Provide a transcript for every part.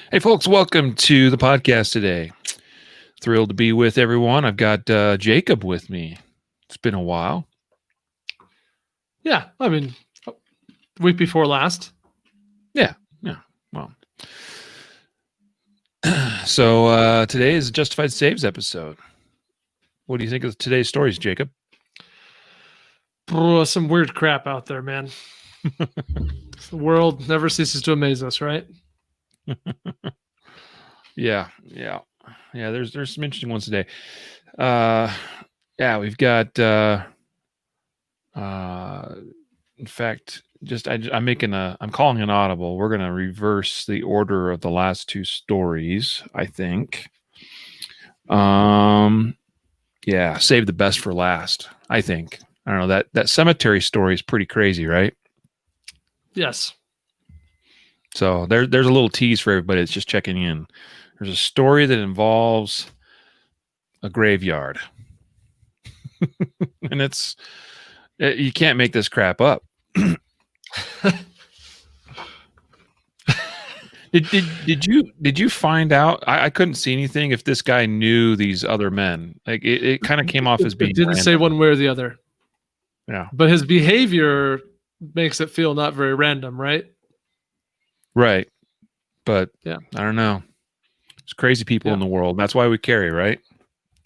Hey, folks, welcome to the podcast today. Thrilled to be with everyone. I've got Jacob with me. It's been a while. Yeah, I mean, week before last. Yeah. Well, so today is a Justified Saves episode. What do you think of today's stories, Jacob? Bro, some weird crap out there, man. The world never ceases to amaze us, right? Yeah. There's some interesting ones today. We've got. In fact, I'm calling an audible. We're gonna reverse the order of the last two stories, I think. Save the best for last, I think. I don't know, that cemetery story is pretty crazy, right? Yes. So there's a little tease for everybody that's just checking in. There's a story that involves a graveyard. And you can't make this crap up. Did you find out? I couldn't see anything if this guy knew these other men. Like it kind of came off as being. It didn't say one way or the other. Yeah. But his behavior makes it feel not very random, right? Right. But yeah, I don't know. There's crazy people in the world. That's why we carry, right?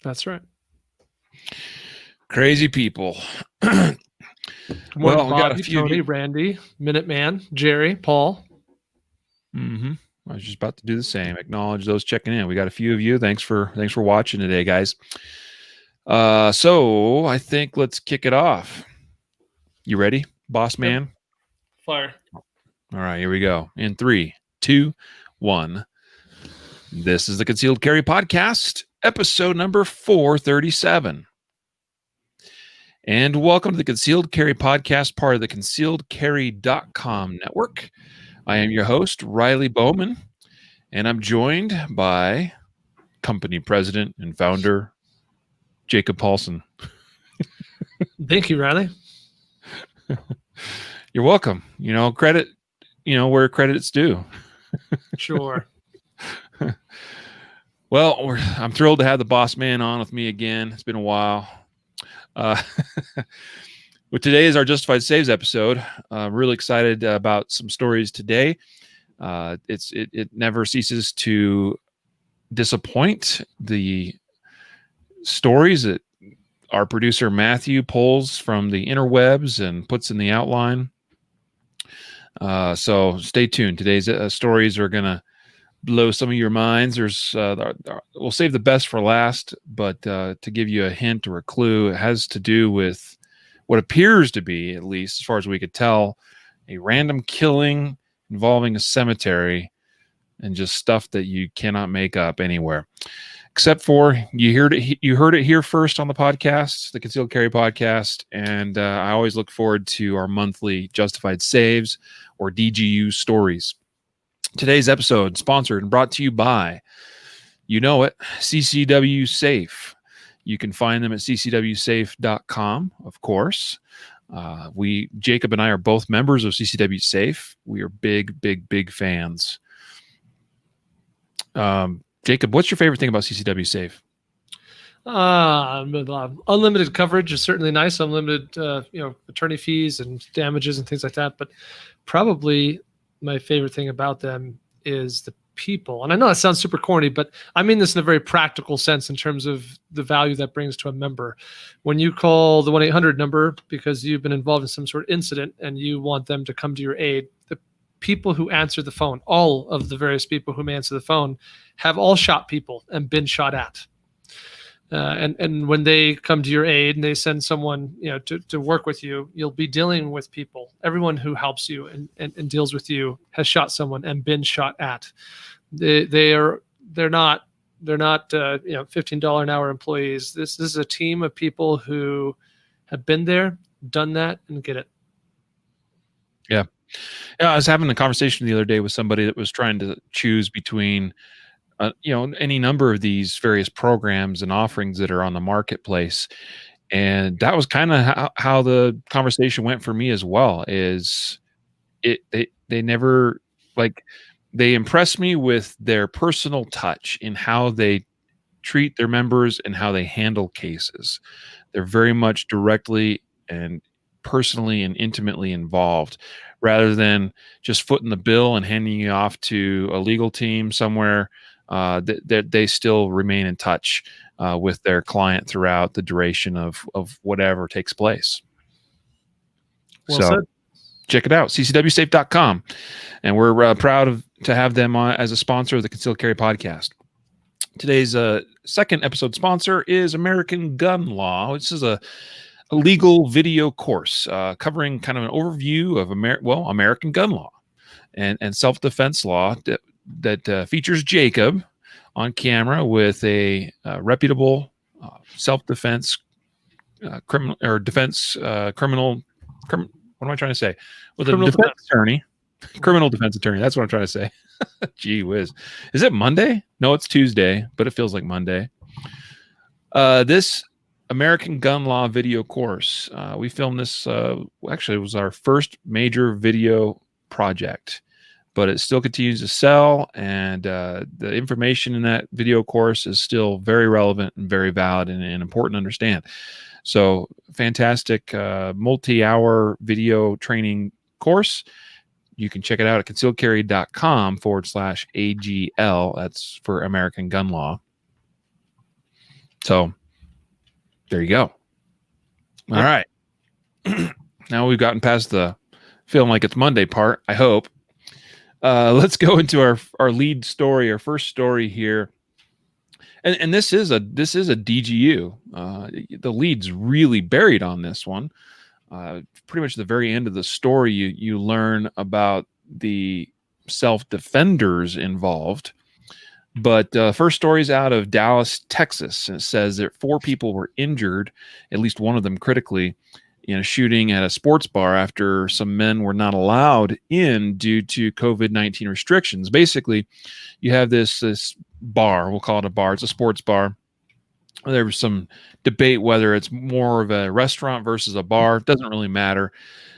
That's right. Crazy people. Well, Bobby, we got a few. Tony, Randy, Minuteman, Jerry, Paul. Mm-hmm. I was just about to do the same. Acknowledge those checking in. We got a few of you. Thanks for watching today, guys. So I think let's kick it off. You ready, boss man? Fire. All right, here we go. In 3, 2, 1. This is the Concealed Carry Podcast, episode number 437. And welcome to the Concealed Carry Podcast, part of the concealedcarry.com network. I am your host, Riley Bowman, and I'm joined by company president and founder, Jacob Paulsen. Thank you, Riley. You're welcome. Credit, where credit's due. Sure. Well, I'm thrilled to have the boss man on with me again. It's been a while. Well, today is our Justified Saves episode. I'm really excited about some stories today. It never ceases to disappoint, the stories that our producer Matthew pulls from the interwebs and puts in the outline. So stay tuned. Today's stories are going to blow some of your minds. We'll save the best for last, but to give you a hint or a clue, it has to do with what appears to be, at least as far as we could tell, a random killing involving a cemetery and just stuff that you cannot make up anywhere. Except for you heard it here first on the podcast, the Concealed Carry Podcast, and I always look forward to our monthly Justified Saves or DGU stories. Today's episode sponsored and brought to you by, CCW Safe. You can find them at ccwsafe.com, of course. Jacob and I are both members of CCW Safe. We are big fans. Jacob, what's your favorite thing about CCW Safe? Unlimited coverage is certainly nice. Unlimited, attorney fees and damages and things like that. But probably my favorite thing about them is the people. And I know that sounds super corny, but I mean this in a very practical sense in terms of the value that brings to a member. When you call the 1-800 number because you've been involved in some sort of incident and you want them to come to your aid, the people who answer the phone, all of the various people who may answer the phone, have all shot people and been shot at. And when they come to your aid and they send someone, to work with you, you'll be dealing with people. Everyone who helps you and deals with you has shot someone and been shot at. They're not $15 an hour employees. This is a team of people who have been there, done that, and get it. Yeah. I was having a conversation the other day with somebody that was trying to choose between any number of these various programs and offerings that are on the marketplace. And that was kind of how the conversation went for me as well, is they never, like, they impress me with their personal touch in how they treat their members and how they handle cases. They're very much directly and personally and intimately involved rather than just footing the bill and handing you off to a legal team somewhere. They still remain in touch with their client throughout the duration of whatever takes place. Well said. Check it out, ccwsafe.com. And we're proud to have them as a sponsor of the Concealed Carry podcast. Today's second episode sponsor is American Gun Law. This is a legal video course covering kind of an overview of American gun law and self-defense law that features Jacob on camera with a reputable self-defense criminal or defense criminal. What am I trying to say? With a defense attorney, criminal defense attorney. That's what I'm trying to say. Gee whiz. Is it Monday? No, it's Tuesday, but it feels like Monday. This American Gun Law video course, we filmed this, actually it was our first major video project, but it still continues to sell, and the information in that video course is still very relevant and very valid and important to understand. So fantastic multi-hour video training course. You can check it out at concealedcarry.com/AGL. That's for American Gun Law. So there you go. All right. Now we've gotten past the feeling like it's Monday part, I hope. Let's go into our lead story, our first story here. And this is a DGU. The lead's really buried on this one. Pretty much the very end of the story, you learn about the self-defenders involved. But first story is out of Dallas, Texas. And it says that 4 people were injured, at least one of them critically, in a shooting at a sports bar after some men were not allowed in due to COVID-19 restrictions. Basically, you have this bar, we'll call it a bar, it's a sports bar. There was some debate whether it's more of a restaurant versus a bar. It doesn't really matter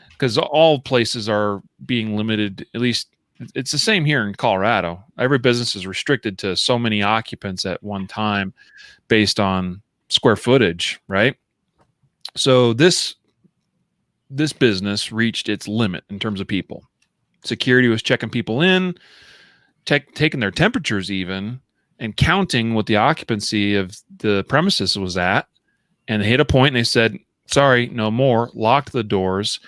because all places are being limited. At least it's the same here in Colorado. Every business is restricted to so many occupants at one time based on square footage, right? So this business reached its limit in terms of people. Security was checking people in, taking their temperatures even, and counting what the occupancy of the premises was at. And they hit a point and they said, sorry, no more, locked the doors.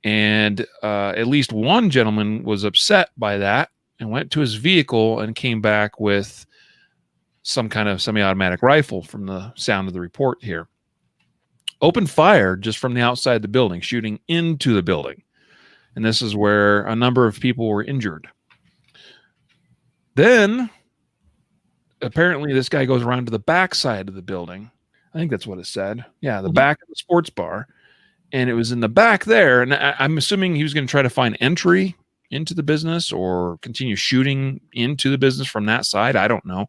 And at least one gentleman was upset by that and went to his vehicle and came back with some kind of semi-automatic rifle from the sound of the report here. Opened fire just from the outside the building, shooting into the building. And this is where a number of people were injured. Then apparently this guy goes around to the back side of the building. I think that's what it said. Yeah, the back of the sports bar. And it was in the back there. And I'm assuming he was going to try to find entry into the business or continue shooting into the business from that side. I don't know.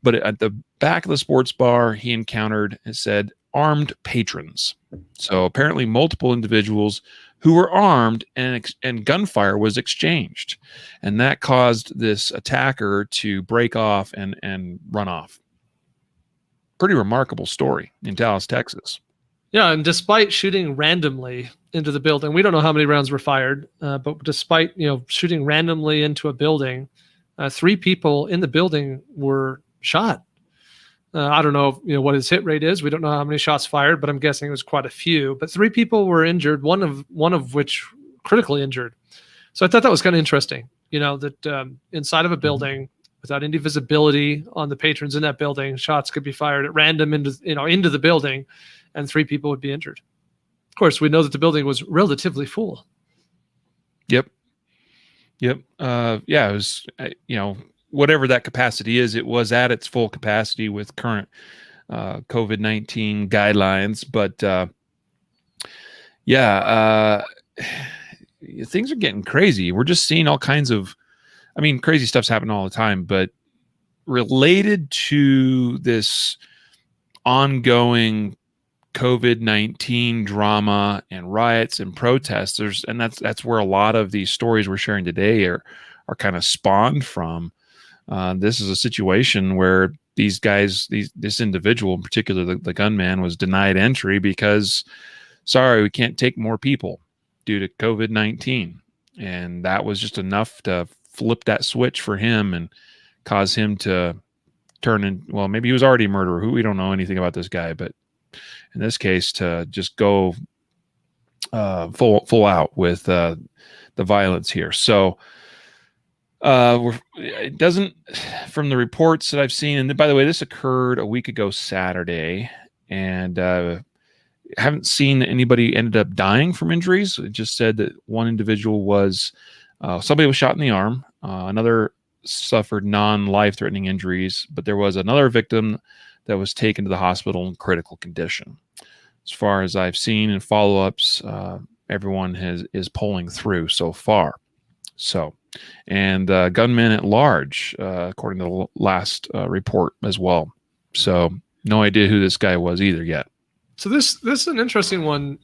But at the back of the sports bar, he encountered, it said, armed patrons. So apparently multiple individuals who were armed and gunfire was exchanged. And that caused this attacker to break off and run off. Pretty remarkable story in Dallas, Texas. Yeah, and despite shooting randomly into the building, we don't know how many rounds were fired, but despite shooting randomly into a building, 3 people in the building were shot. I don't know what his hit rate is. We don't know how many shots fired, but I'm guessing it was quite a few. But 3 people were injured, one of which critically injured. So I thought that was kind of interesting. That inside of a building, without any visibility on the patrons in that building, shots could be fired at random into the building, and 3 people would be injured. Of course, we know that the building was relatively full. Yep. Yeah, it was. Whatever that capacity is, it was at its full capacity with current COVID-19 guidelines. But things are getting crazy. We're just seeing all kinds of, crazy stuff's happening all the time, but related to this ongoing COVID-19 drama and riots and protesters, and that's where a lot of these stories we're sharing today are are kind of spawned from. This is a situation where these guys, this individual in particular, the gunman, was denied entry because, sorry, we can't take more people due to COVID-19. And that was just enough to flip that switch for him and cause him to turn in. Well, maybe he was already a murderer. We don't know anything about this guy, but in this case, to just go full out with the violence here. So it doesn't, from the reports that I've seen, and by the way, this occurred a week ago Saturday, and haven't seen anybody ended up dying from injuries. It just said that one individual was somebody was shot in the arm, another suffered non-life-threatening injuries, but there was another victim that was taken to the hospital in critical condition. As far as I've seen in follow-ups, everyone is pulling through so far. So, and gunmen at large, according to the last report as well. So, no idea who this guy was either yet. So this is an interesting one,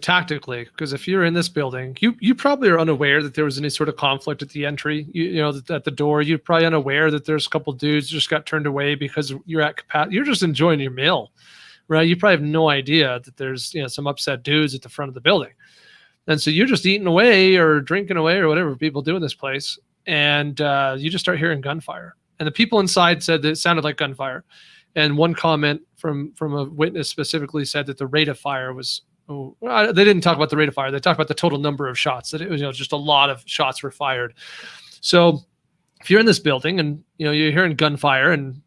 tactically, because if you're in this building, you probably are unaware that there was any sort of conflict at the entry. At the door, you're probably unaware that there's a couple dudes just got turned away because you're at capacity. You're just enjoying your meal, right? You probably have no idea that there's some upset dudes at the front of the building. And so you're just eating away or drinking away or whatever people do in this place. And you just start hearing gunfire. And the people inside said that it sounded like gunfire. And one comment from a witness specifically said that the rate of fire was, they didn't talk about the rate of fire. They talked about the total number of shots, that it was just a lot of shots were fired. So if you're in this building and you're hearing gunfire and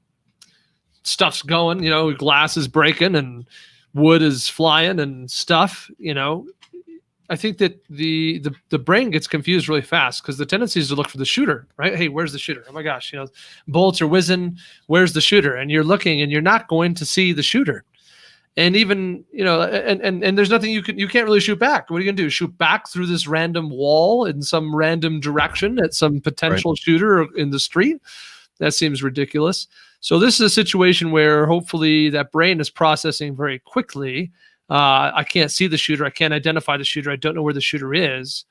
stuff's going, glass is breaking and wood is flying and stuff, I think that the brain gets confused really fast because the tendency is to look for the shooter, right? Hey, where's the shooter? Oh my gosh, bullets are whizzing. Where's the shooter? And you're looking and you're not going to see the shooter. And even, and there's nothing you can't really shoot back. What are you going to do? Shoot back through this random wall in some random direction at some potential shooter in the street? That seems ridiculous. So this is a situation where hopefully that brain is processing very quickly. I can't see the shooter. I can't identify the shooter. I don't know where the shooter is.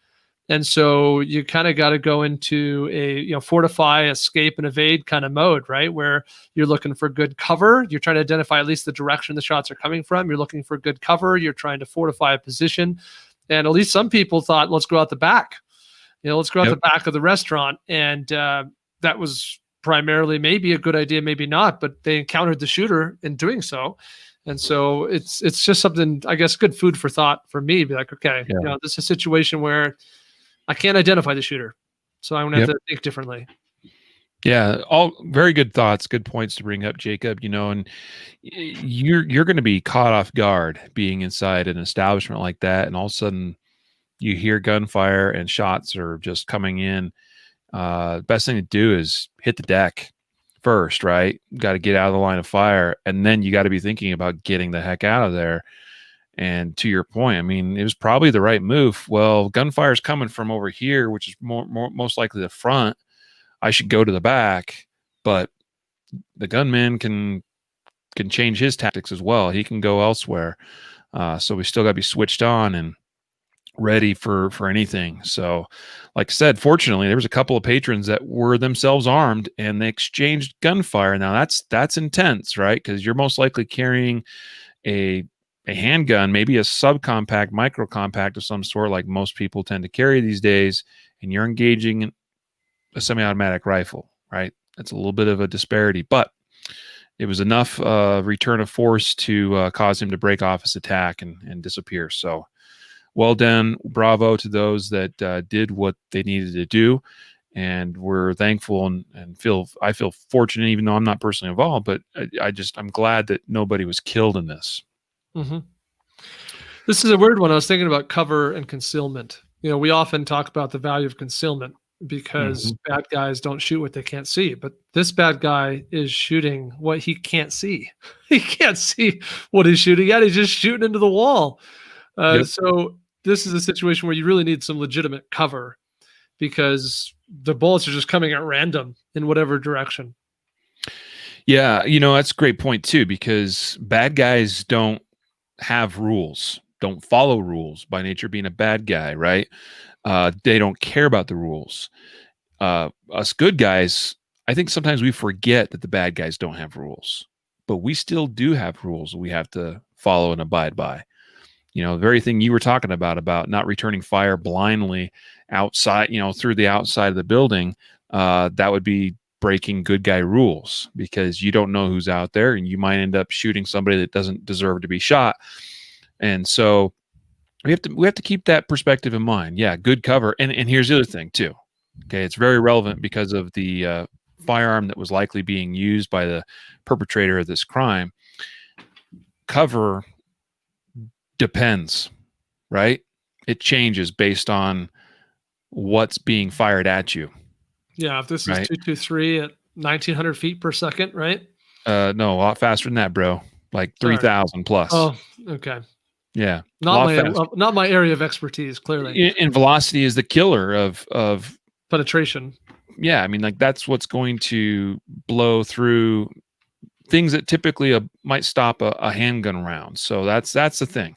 And so you kind of got to go into a, fortify, escape, and evade kind of mode, right? Where you're looking for good cover. You're trying to identify at least the direction the shots are coming from. You're looking for good cover. You're trying to fortify a position. And at least some people thought, let's go out the back. Let's go out the back of the restaurant. And that was primarily maybe a good idea, maybe not, but they encountered the shooter in doing so. And so it's just something, I guess, good food for thought for me. Be like, okay, this is a situation where I can't identify the shooter, so I'm gonna have to think differently. Yeah, all very good thoughts, good points to bring up, Jacob. And you're going to be caught off guard being inside an establishment like that, and all of a sudden you hear gunfire and shots are just coming in. Best thing to do is hit the deck first, right? Got to get out of the line of fire, and then you got to be thinking about getting the heck out of there. And to your point, I mean, it was probably the right move. Well, gunfire's coming from over here, which is most likely the front. I should go to the back, but the gunman can change his tactics as well. He can go elsewhere. So we still got to be switched on and ready for anything. So like I said, fortunately, there was a couple of patrons that were themselves armed and they exchanged gunfire. Now that's intense, right? Because you're most likely carrying a handgun, maybe a subcompact, micro compact of some sort, like most people tend to carry these days, and you're engaging a semi-automatic rifle, right? That's a little bit of a disparity, but it was enough return of force to cause him to break off his attack and disappear. So well done. Bravo to those that did what they needed to do. And we're thankful and I feel fortunate, even though I'm not personally involved, but I'm glad that nobody was killed in this. Mm-hmm. This is a weird one. I was thinking about cover and concealment. We often talk about the value of concealment because bad guys don't shoot what they can't see. But this bad guy is shooting what he can't see. He can't see what he's shooting at. He's just shooting into the wall. So this is a situation where you really need some legitimate cover because the bullets are just coming at random in whatever direction. Yeah, that's a great point too, because bad guys don't have rules, don't follow rules by nature being a bad guy, right? They don't care about the rules. Us good guys, I think sometimes we forget that the bad guys don't have rules, but we still do have rules we have to follow and abide by. The very thing you were talking about not returning fire blindly outside, through the outside of the building, that would be breaking good guy rules, because you don't know who's out there and you might end up shooting somebody that doesn't deserve to be shot. And so we have to keep that perspective in mind. Yeah, good cover. And here's the other thing too. Okay, it's very relevant because of the firearm that was likely being used by the perpetrator of this crime. Cover depends, right? It changes based on what's being fired at you. Yeah, if this is Right. 223 at 1900 feet per second, right? No, a lot faster than that, bro. Like Sorry. 3,000 plus. Oh, okay. Yeah. Not my area of expertise, clearly. And velocity is the killer of Penetration. Yeah, I mean, like, that's what's going to blow through things that typically might stop a handgun round. So that's the thing.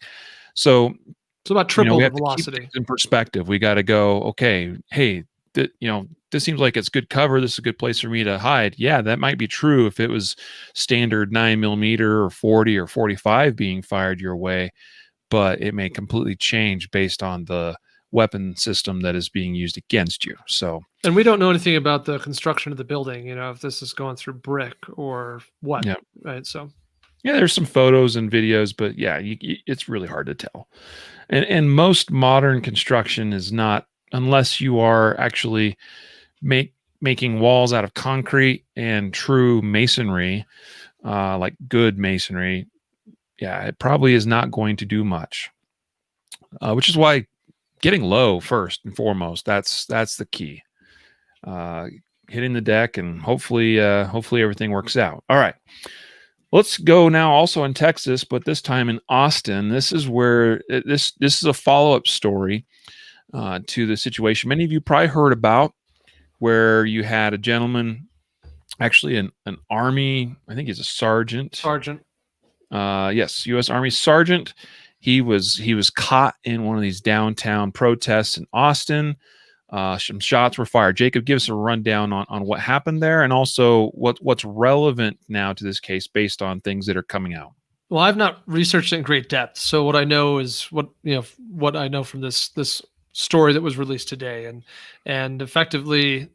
So it's about triple we the have velocity. to keep things in perspective. We got to go, okay, hey, this seems like it's good cover. This is a good place for me to hide. Yeah, that might be true if it was standard 9mm or 40 or 45 being fired your way, but it may completely change based on the weapon system that is being used against you. So, and we don't know anything about the construction of the building, if this is going through brick or what, yeah. right? So yeah, there's some photos and videos, but yeah, it's really hard to tell. And most modern construction is not, unless you are actually making walls out of concrete and true masonry, like good masonry. Yeah, it probably is not going to do much. Which is why getting low first and foremost, that's the key. Hitting the deck, and hopefully everything works out. All right. Let's go now also in Texas, but this time in Austin. This is where this is a follow-up story to the situation many of you probably heard about, where you had a gentleman, actually an Army, I think he's a sergeant. Yes, U.S. Army sergeant. He was caught in one of these downtown protests in Austin. Some shots were fired. Jacob, give us a rundown on what happened there, and also what's relevant now to this case based on things that are coming out. Well, I've not researched it in great depth, so what I know is what I know from this story that was released today, and effectively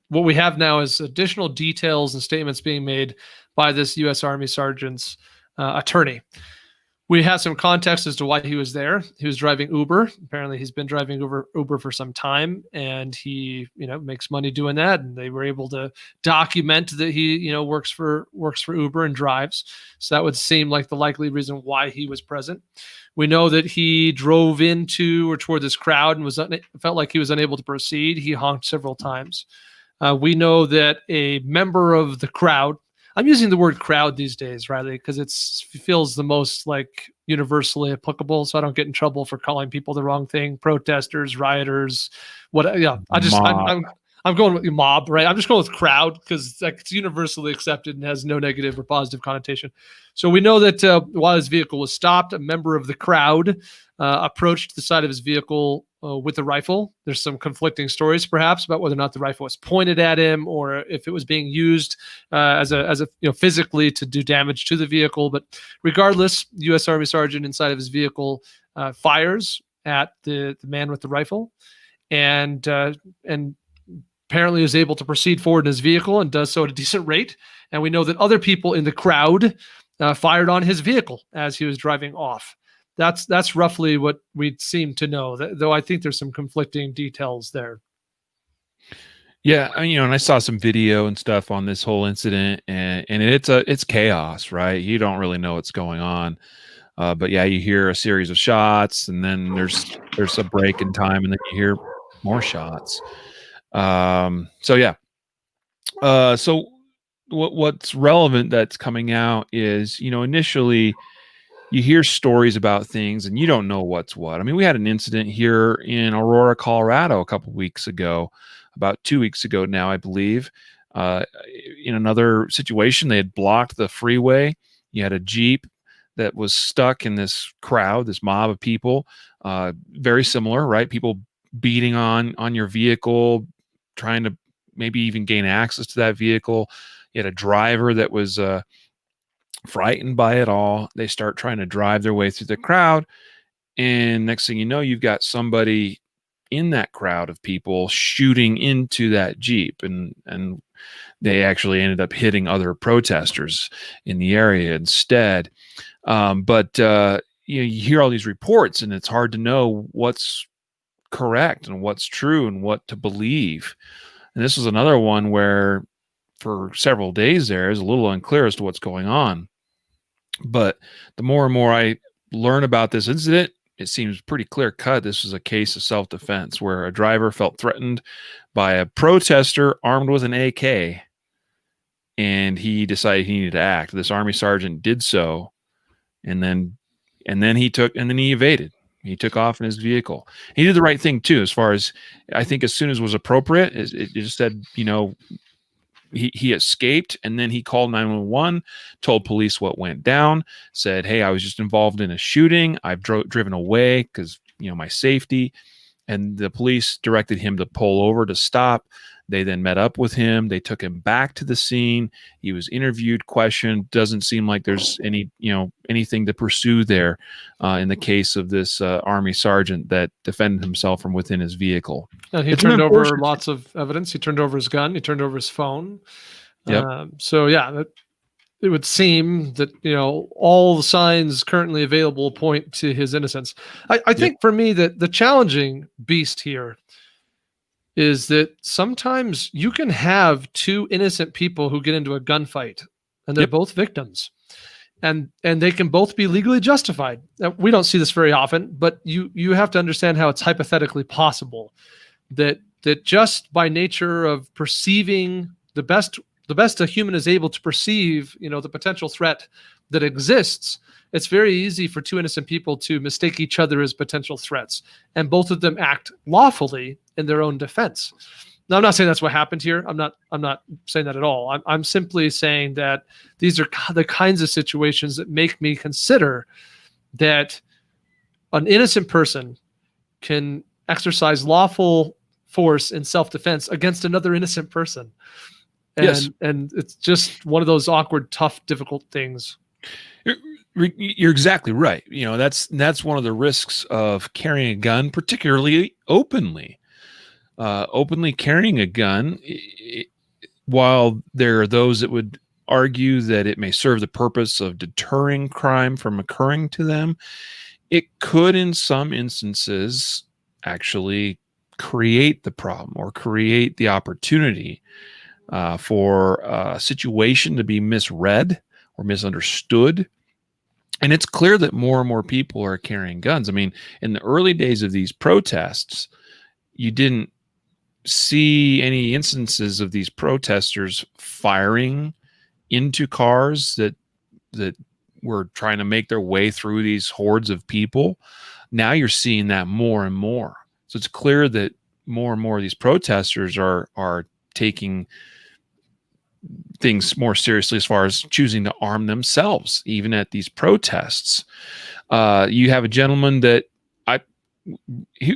what we have now is additional details and statements being made by this U.S. Army sergeant's attorney. We have some context as to why he was there. He was driving Uber. Apparently, he's been driving Uber for some time, and he, makes money doing that. And they were able to document that he, works for Uber and drives. So that would seem like the likely reason why he was present. We know that he drove into or toward this crowd and felt like he was unable to proceed. He honked several times. We know that a member of the crowd, I'm using the word crowd these days, Riley, because it feels the most like universally applicable. So I don't get in trouble for calling people the wrong thing. Protesters, rioters, what? Yeah, I'm going with mob, right? I'm just going with crowd because it's universally accepted and has no negative or positive connotation. So we know that while his vehicle was stopped, a member of the crowd approached the side of his vehicle with a rifle. There's some conflicting stories, perhaps, about whether or not the rifle was pointed at him or if it was being used as a physically to do damage to the vehicle. But regardless, U.S. Army Sergeant inside of his vehicle fires at the man with the rifle, and apparently is able to proceed forward in his vehicle and does so at a decent rate. And we know that other people in the crowd fired on his vehicle as he was driving off. That's roughly what we seem to know, though I think there's some conflicting details there. Yeah, and I saw some video and stuff on this whole incident, and it's chaos, right? You don't really know what's going on, but yeah, you hear a series of shots, and then there's a break in time, and then you hear more shots. So yeah, so what's relevant that's coming out is, initially you hear stories about things and you don't know what's what. I mean, we had an incident here in Aurora, Colorado a couple weeks ago, about 2 weeks ago now, I believe. In another situation, they had blocked the freeway. You had a Jeep that was stuck in this crowd, this mob of people, very similar, right? People beating on your vehicle, trying to maybe even gain access to that vehicle. You had a driver that was frightened by it all. They start trying to drive their way through the crowd. And next thing you know, you've got somebody in that crowd of people shooting into that Jeep. And they actually ended up hitting other protesters in the area instead. You hear all these reports, and it's hard to know what's correct and what's true and what to believe. And this was another one where for several days there is a little unclear as to what's going on. But the more and more I learn about this incident, it seems pretty clear cut. This was a case of self-defense where a driver felt threatened by a protester armed with an AK, and he decided he needed to act. This Army sergeant did so, and then he evaded. He took off in his vehicle. He did the right thing too, as far as I think. As soon as it was appropriate, it just said, he escaped, and then he called 911, told police what went down, said, "Hey, I was just involved in a shooting. I've driven away because my safety." And the police directed him to pull over to stop. They then met up with him. They took him back to the scene. He was interviewed, questioned. Doesn't seem like there's anything to pursue there in the case of this Army sergeant that defended himself from within his vehicle. And he turned over lots of evidence. He turned over his gun. He turned over his phone. Yep. It would seem that all the signs currently available point to his innocence. I think for me that the challenging beast here is that sometimes you can have two innocent people who get into a gunfight, and they're both victims, and they can both be legally justified. Now, we don't see this very often, but you have to understand how it's hypothetically possible that just by nature of perceiving the best a human is able to perceive, the potential threat that exists, it's very easy for two innocent people to mistake each other as potential threats, and both of them act lawfully in their own defense. Now, I'm not saying that's what happened here. I'm not saying that at all. I'm simply saying that these are the kinds of situations that make me consider that an innocent person can exercise lawful force in self-defense against another innocent person. And it's just one of those awkward, tough, difficult things. You're exactly right. That's one of the risks of carrying a gun, particularly openly. Openly carrying a gun, while there are those that would argue that it may serve the purpose of deterring crime from occurring to them, it could, in some instances, actually create the problem or create the opportunity for a situation to be misread or misunderstood. And it's clear that more and more people are carrying guns. I mean, in the early days of these protests, you didn't see any instances of these protesters firing into cars that were trying to make their way through these hordes of people. Now you're seeing that more and more. So it's clear that more and more of these protesters are taking things more seriously as far as choosing to arm themselves, even at these protests. You have a gentleman that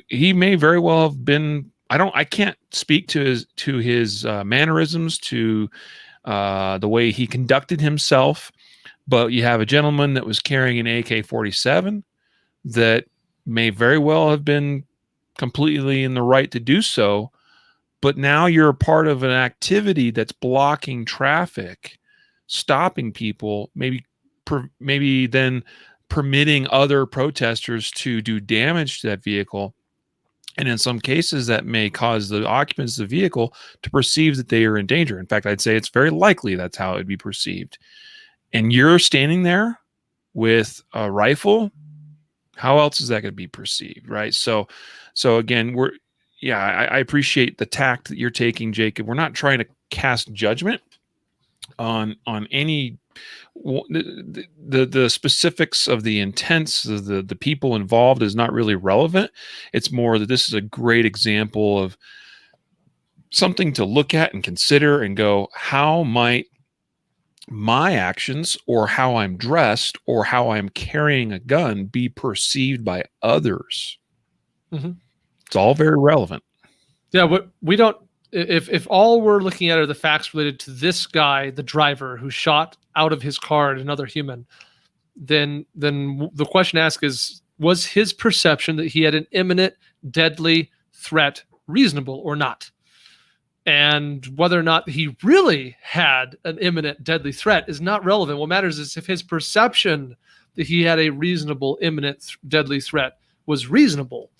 he may very well have been. I can't speak to his mannerisms, to the way he conducted himself, but you have a gentleman that was carrying an AK-47 that may very well have been completely in the right to do so. But now you're a part of an activity that's blocking traffic, stopping people, maybe then permitting other protesters to do damage to that vehicle. And in some cases, that may cause the occupants of the vehicle to perceive that they are in danger. In fact, I'd say it's very likely that's how it would be perceived. And you're standing there with a rifle. How else is that going to be perceived, right? So again, I appreciate the tact that you're taking, Jacob. We're not trying to cast judgment on any the specifics of the intents of the people involved is not really relevant. It's more that this is a great example of something to look at and consider and go, how might my actions or how I'm dressed or how I'm carrying a gun be perceived by others? Mm-hmm. It's all very relevant. Yeah, we don't if all we're looking at are the facts related to this guy, the driver who shot out of his car at another human, then the question asked is, was his perception that he had an imminent deadly threat reasonable or not? And whether or not he really had an imminent deadly threat is not relevant. What matters is if his perception that he had a reasonable imminent deadly threat was reasonable.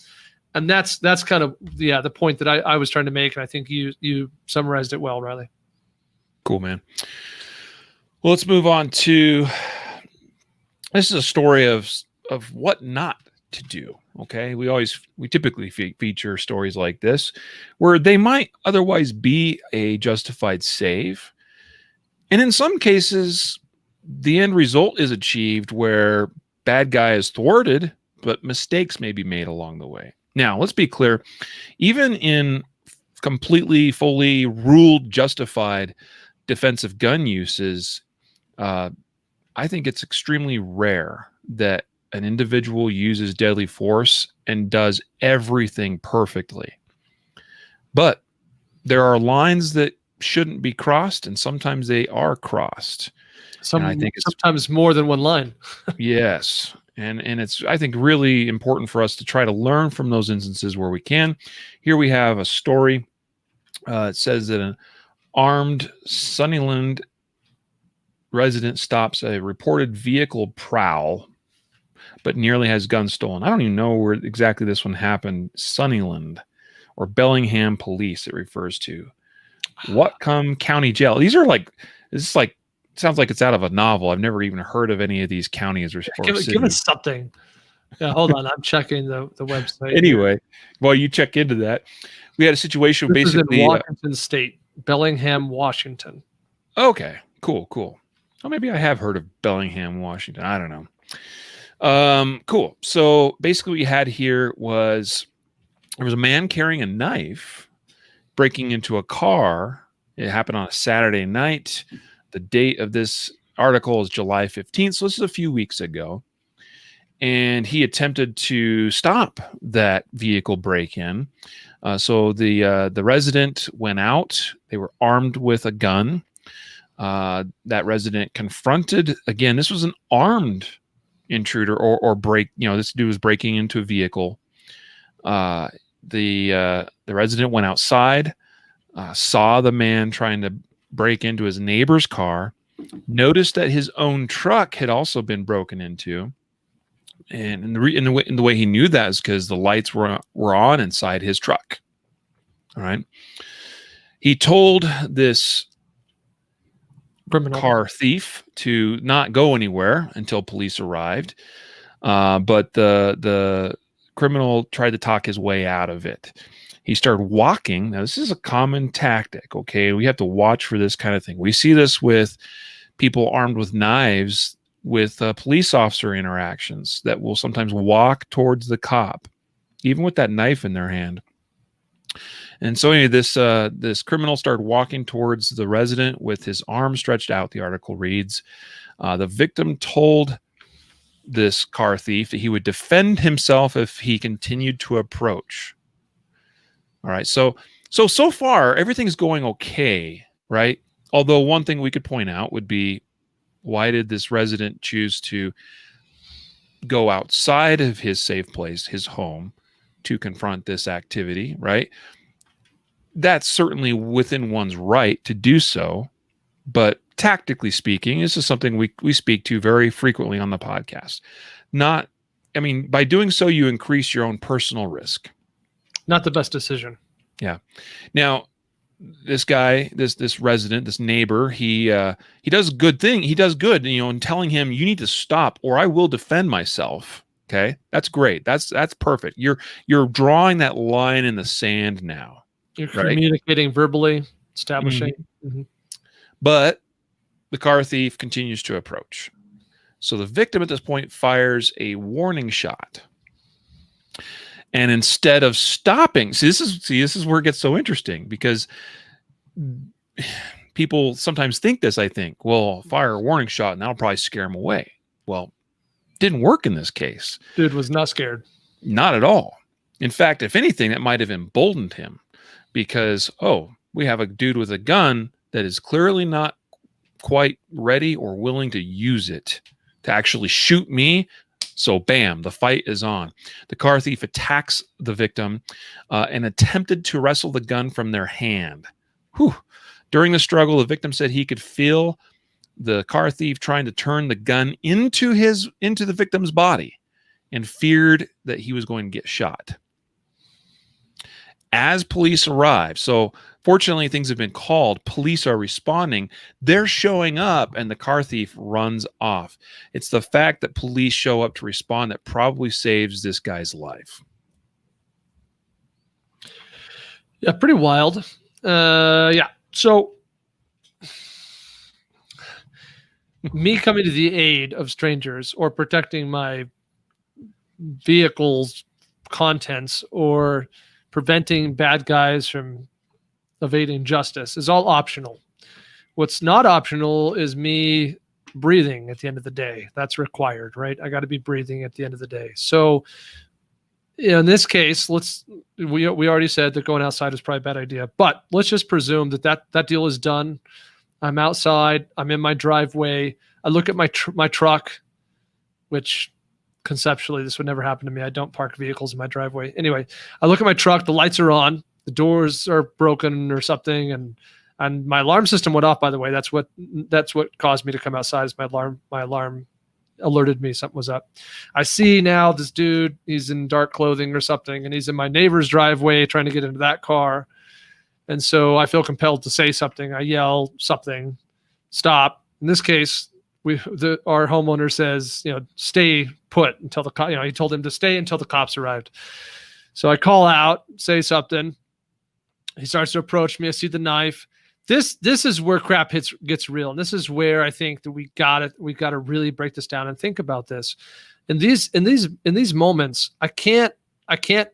And that's kind of the point that I was trying to make, and I think you summarized it well, Riley. Cool, man. Well, let's move on to, this is a story of what not to do. Okay, we typically feature stories like this where they might otherwise be a justified save, and in some cases the end result is achieved where bad guy is thwarted, but mistakes may be made along the way. Now, let's be clear, even in completely, fully ruled justified defensive gun uses, I think it's extremely rare that an individual uses deadly force and does everything perfectly. But there are lines that shouldn't be crossed, and sometimes they are crossed. I think sometimes more than one line. Yes. And it's, I think, really important for us to try to learn from those instances where we can. Here we have a story. It says that an armed Sunnyland resident stops a reported vehicle prowl, but nearly has guns stolen. I don't even know where exactly this one happened. Sunnyland or Bellingham Police, it refers to. Whatcom County Jail. These are like, this is like, sounds like it's out of a novel. I've never even heard of any of these counties or cities. Give us something. Yeah, hold on. I'm checking the website. Anyway, while you check into that, we had a situation this basically is in Washington State, Bellingham, Washington. Okay, cool. Well, maybe I have heard of Bellingham, Washington. I don't know. Cool. So basically what you had here was there was a man carrying a knife breaking into a car. It happened on a Saturday night. The date of this article is July 15th, so this is a few weeks ago. And he attempted to stop that vehicle break-in. So the resident went out. They were armed with a gun. That resident confronted, again, this was an armed intruder or break, this dude was breaking into a vehicle. The resident went outside, saw the man trying to break into his neighbor's car, noticed that his own truck had also been broken into, and the way he knew that is because the lights were on inside his truck. All right, he told this criminal car thief to not go anywhere until police arrived, but the criminal tried to talk his way out of it. He started walking. Now, this is a common tactic, okay? We have to watch for this kind of thing. We see this with people armed with knives with police officer interactions that will sometimes walk towards the cop, even with that knife in their hand. And so anyway, this criminal started walking towards the resident with his arm stretched out, the article reads. The victim told this car thief that he would defend himself if he continued to approach. All right, so far everything's going okay, right? Although one thing we could point out would be, why did this resident choose to go outside of his safe place, his home, to confront this activity, right? That's certainly within one's right to do so, but tactically speaking, this is something we speak to very frequently on the podcast. By doing so, you increase your own personal risk. Not the best decision. Yeah. Now, this guy, this resident, this neighbor, he does a good thing. He does good, in telling him, you need to stop or I will defend myself. Okay. That's great. That's perfect. You're drawing that line in the sand now. You're communicating verbally, establishing. Mm-hmm. Mm-hmm. But the car thief continues to approach. So the victim at this point fires a warning shot. And instead of stopping, this is where it gets so interesting, because people sometimes think this, I think, well, fire a warning shot and that'll probably scare him away. Well, didn't work in this case. Dude was not scared. Not at all. In fact, if anything, that might have emboldened him because, we have a dude with a gun that is clearly not quite ready or willing to use it to actually shoot me. So bam, the fight is on. The car thief attacks the victim and attempted to wrestle the gun from their hand. Whew. During the struggle, the victim said he could feel the car thief trying to turn the gun into the victim's body and feared that he was going to get shot. As police arrive, so fortunately things have been called, police are responding, they're showing up, and the car thief runs off. It's the fact that police show up to respond that probably saves this guy's life. Yeah, pretty wild. Yeah. So me coming to the aid of strangers or protecting my vehicle's contents or preventing bad guys from evading justice is all optional. What's not optional is me breathing at the end of the day. That's required, right? I got to be breathing at the end of the day. So in this case, we already said that going outside is probably a bad idea, but let's just presume that deal is done. I'm outside. I'm in my driveway. I look at my truck, which conceptually this would never happen to me. I don't park vehicles in my driveway. Anyway, I look at my truck. The lights are on. The doors are broken or something, and my alarm system went off. By the way, that's what caused me to come outside. Is my alarm alerted me something was up. I see now this dude. He's in dark clothing or something, and he's in my neighbor's driveway trying to get into that car. And so I feel compelled to say something. I yell something, stop. In this case, our homeowner says, stay put until he told him to stay until the cops arrived. So I call out, say something. He starts to approach me. I see the knife. This is where crap gets real. And this is where I think that we got to really break this down and think about this. In these moments, I can't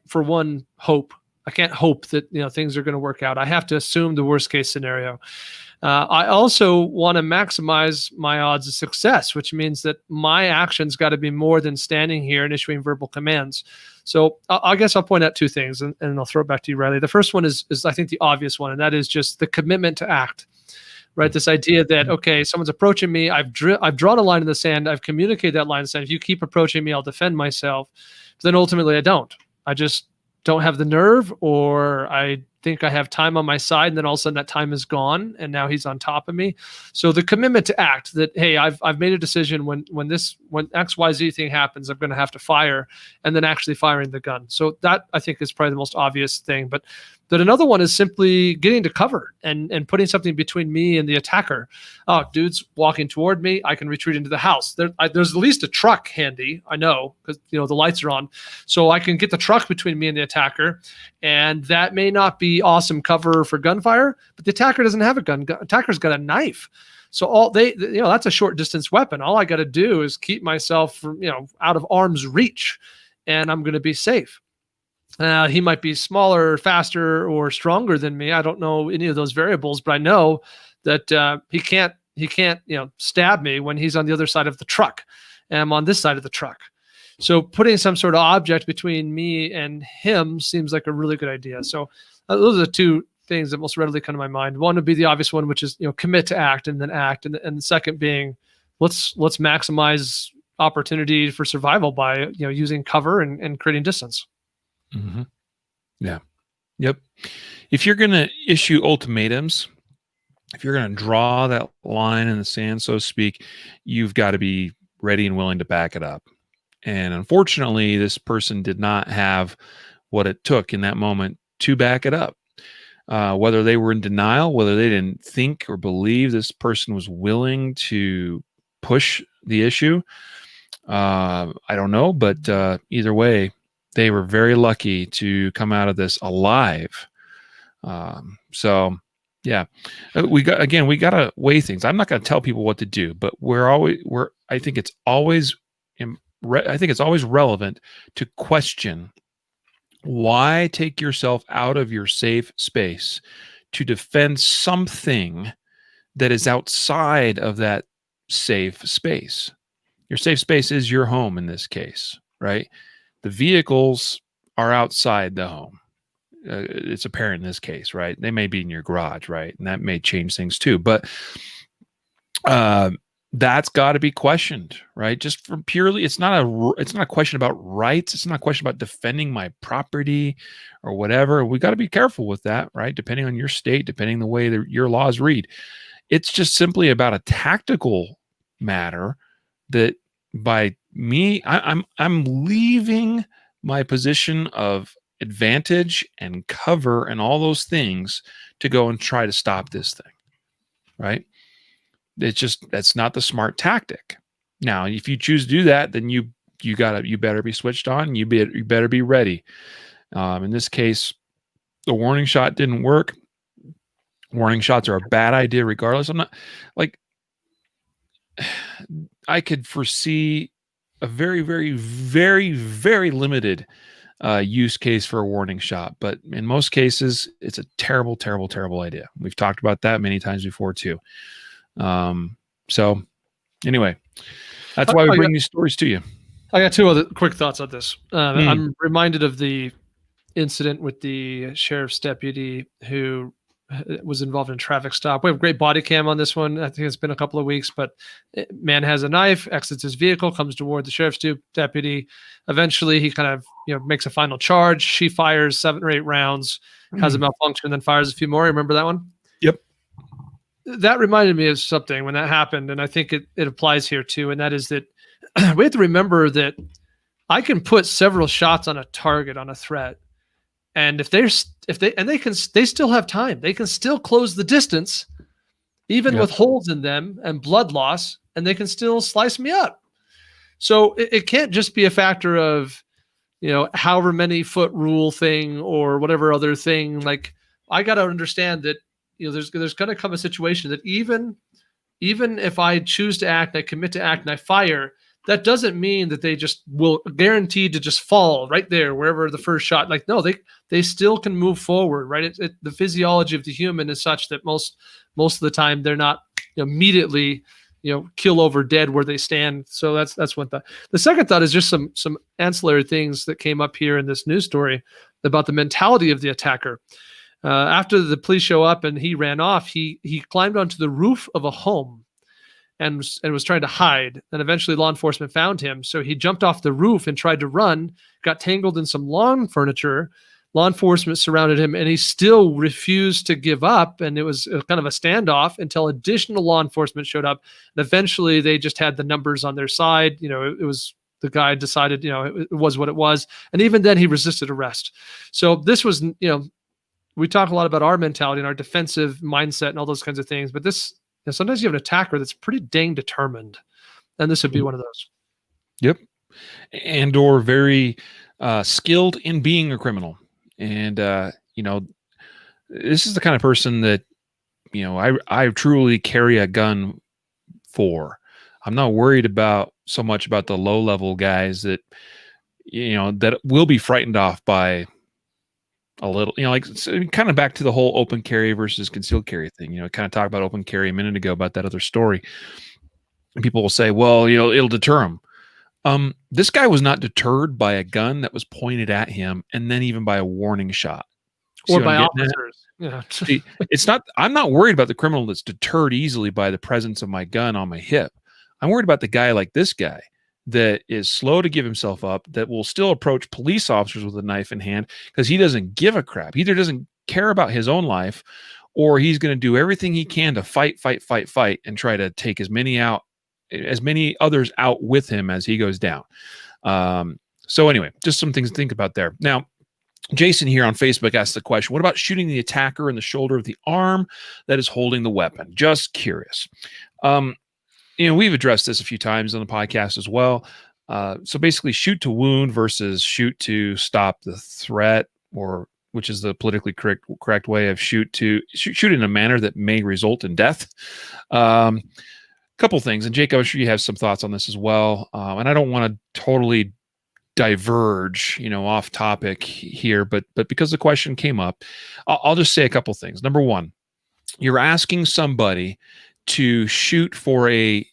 for one hope. I can't hope that things are going to work out. I have to assume the worst case scenario. I also want to maximize my odds of success, which means that my actions got to be more than standing here and issuing verbal commands. So I guess I'll point out two things, and I'll throw it back to you, Riley. The first one is I think the obvious one, and that is just the commitment to act. Right, this idea that okay, someone's approaching me. I've drawn a line in the sand. I've communicated that line in the sand. If you keep approaching me, I'll defend myself. But then ultimately, I don't. I just don't have the nerve, or I think I have time on my side, and then all of a sudden that time is gone, and now he's on top of me. So the commitment to act, that hey, I've made a decision when XYZ thing happens, I'm going to have to fire, and then actually firing the gun. So that I think is probably the most obvious thing. But that another one is simply getting to cover and putting something between me and the attacker. Oh, dude's walking toward me. I can retreat into the house. There's at least a truck handy. I know because the lights are on, so I can get the truck between me and the attacker. And that may not be awesome cover for gunfire, but the attacker doesn't have a gun. Attacker's got a knife. So that's a short distance weapon. All I got to do is keep myself from, out of arm's reach, and I'm going to be safe. He might be smaller, faster, or stronger than me. I don't know any of those variables, but I know that he can't stab me when he's on the other side of the truck, and I'm on this side of the truck. So putting some sort of object between me and him seems like a really good idea. So those are the two things that most readily come to my mind. One would be the obvious one, which is commit to act and then act, and the second being let's maximize opportunity for survival by using cover and creating distance. Mm-hmm. Yeah. Yep. If you're going to issue ultimatums, if you're going to draw that line in the sand, so to speak, you've got to be ready and willing to back it up. And unfortunately, this person did not have what it took in that moment to back it up. Whether they were in denial, whether they didn't think or believe this person was willing to push the issue, I don't know. But either way, they were very lucky to come out of this alive. So yeah, we got to weigh things. I'm not going to tell people what to do, but I think it's always relevant to question why take yourself out of your safe space to defend something that is outside of that safe space. Your safe space is your home in this case, right? The vehicles are outside the home. it's apparent in this case, right? They may be in your garage, right? And that may change things too. But that's got to be questioned, right? Just for purely, it's not a question about rights. It's not a question about defending my property or whatever. We got to be careful with that, right? Depending on your state, depending the way that your laws read. It's just simply about a tactical matter that by me, I'm leaving my position of advantage and cover and all those things to go and try to stop this thing, right? That's not the smart tactic. Now, if you choose to do that, then you better be switched on. You better be ready. In this case, the warning shot didn't work. Warning shots are a bad idea regardless. I'm not like, I could foresee a very, very, very, very limited use case for a warning shot, but in most cases, it's a terrible, terrible, terrible idea. We've talked about that many times before too. So anyway, that's why we bring these stories to you. I got two other quick thoughts on this. I'm reminded of the incident with the sheriff's deputy who was involved in a traffic stop. We have great body cam on this one. I think it's been a couple of weeks, but man has a knife, exits his vehicle, comes toward the sheriff's deputy. Eventually he kind of, makes a final charge. She fires 7 or 8 rounds, has a malfunction, then fires a few more. Remember that one? Yep. That reminded me of something when that happened. And I think it applies here too. And that is that we have to remember that I can put several shots on a target, on a threat. And they still have time. They can still close the distance, even with holes in them and blood loss, and they can still slice me up. So it can't just be a factor of, however many foot rule thing or whatever other thing. Like, I got to understand that, there's going to come a situation that even if I choose to act, I commit to act, and I fire, that doesn't mean that they just will guaranteed to just fall right there, wherever the first shot. Like, no, they still can move forward, right? The physiology of the human is such that most of the time they're not immediately, kill over dead where they stand. So that's one thought. The second thought is just some ancillary things that came up here in this news story about the mentality of the attacker. After the police show up and he ran off, he climbed onto the roof of a home and was trying to hide. And eventually law enforcement found him. So he jumped off the roof and tried to run, got tangled in some lawn furniture. Law enforcement surrounded him and he still refused to give up. And it was kind of a standoff until additional law enforcement showed up. And eventually they just had the numbers on their side. It was, the guy decided, it was what it was. And even then he resisted arrest. So this was, we talk a lot about our mentality and our defensive mindset and all those kinds of things, but this, sometimes you have an attacker that's pretty dang determined, and this would be one of those. Yep. And or very skilled in being a criminal. And, this is the kind of person that, I truly carry a gun for. I'm not worried so much about the low level guys that, that will be frightened off by a little, kind of back to the whole open carry versus concealed carry thing. Kind of talked about open carry a minute ago about that other story. And people will say, well, it'll deter him. This guy was not deterred by a gun that was pointed at him, and then even by a warning shot. Or by officers. Yeah. See, I'm not worried about the criminal that's deterred easily by the presence of my gun on my hip. I'm worried about the guy like this guy that is slow to give himself up, that will still approach police officers with a knife in hand because he doesn't give a crap. He either doesn't care about his own life, or he's going to do everything he can to fight, and try to take as many others out with him as he goes down. So anyway, just some things to think about there. Now, Jason here on Facebook asked the question, what about shooting the attacker in the shoulder of the arm that is holding the weapon? Just curious. We've addressed this a few times on the podcast as well. So basically, shoot to wound versus shoot to stop the threat, or which is the politically correct way of shoot in a manner that may result in death. Couple things, and Jake, I'm sure you have some thoughts on this as well. And I don't want to totally diverge, off topic here, but because the question came up, I'll just say a couple things. Number one, you're asking somebody to shoot for as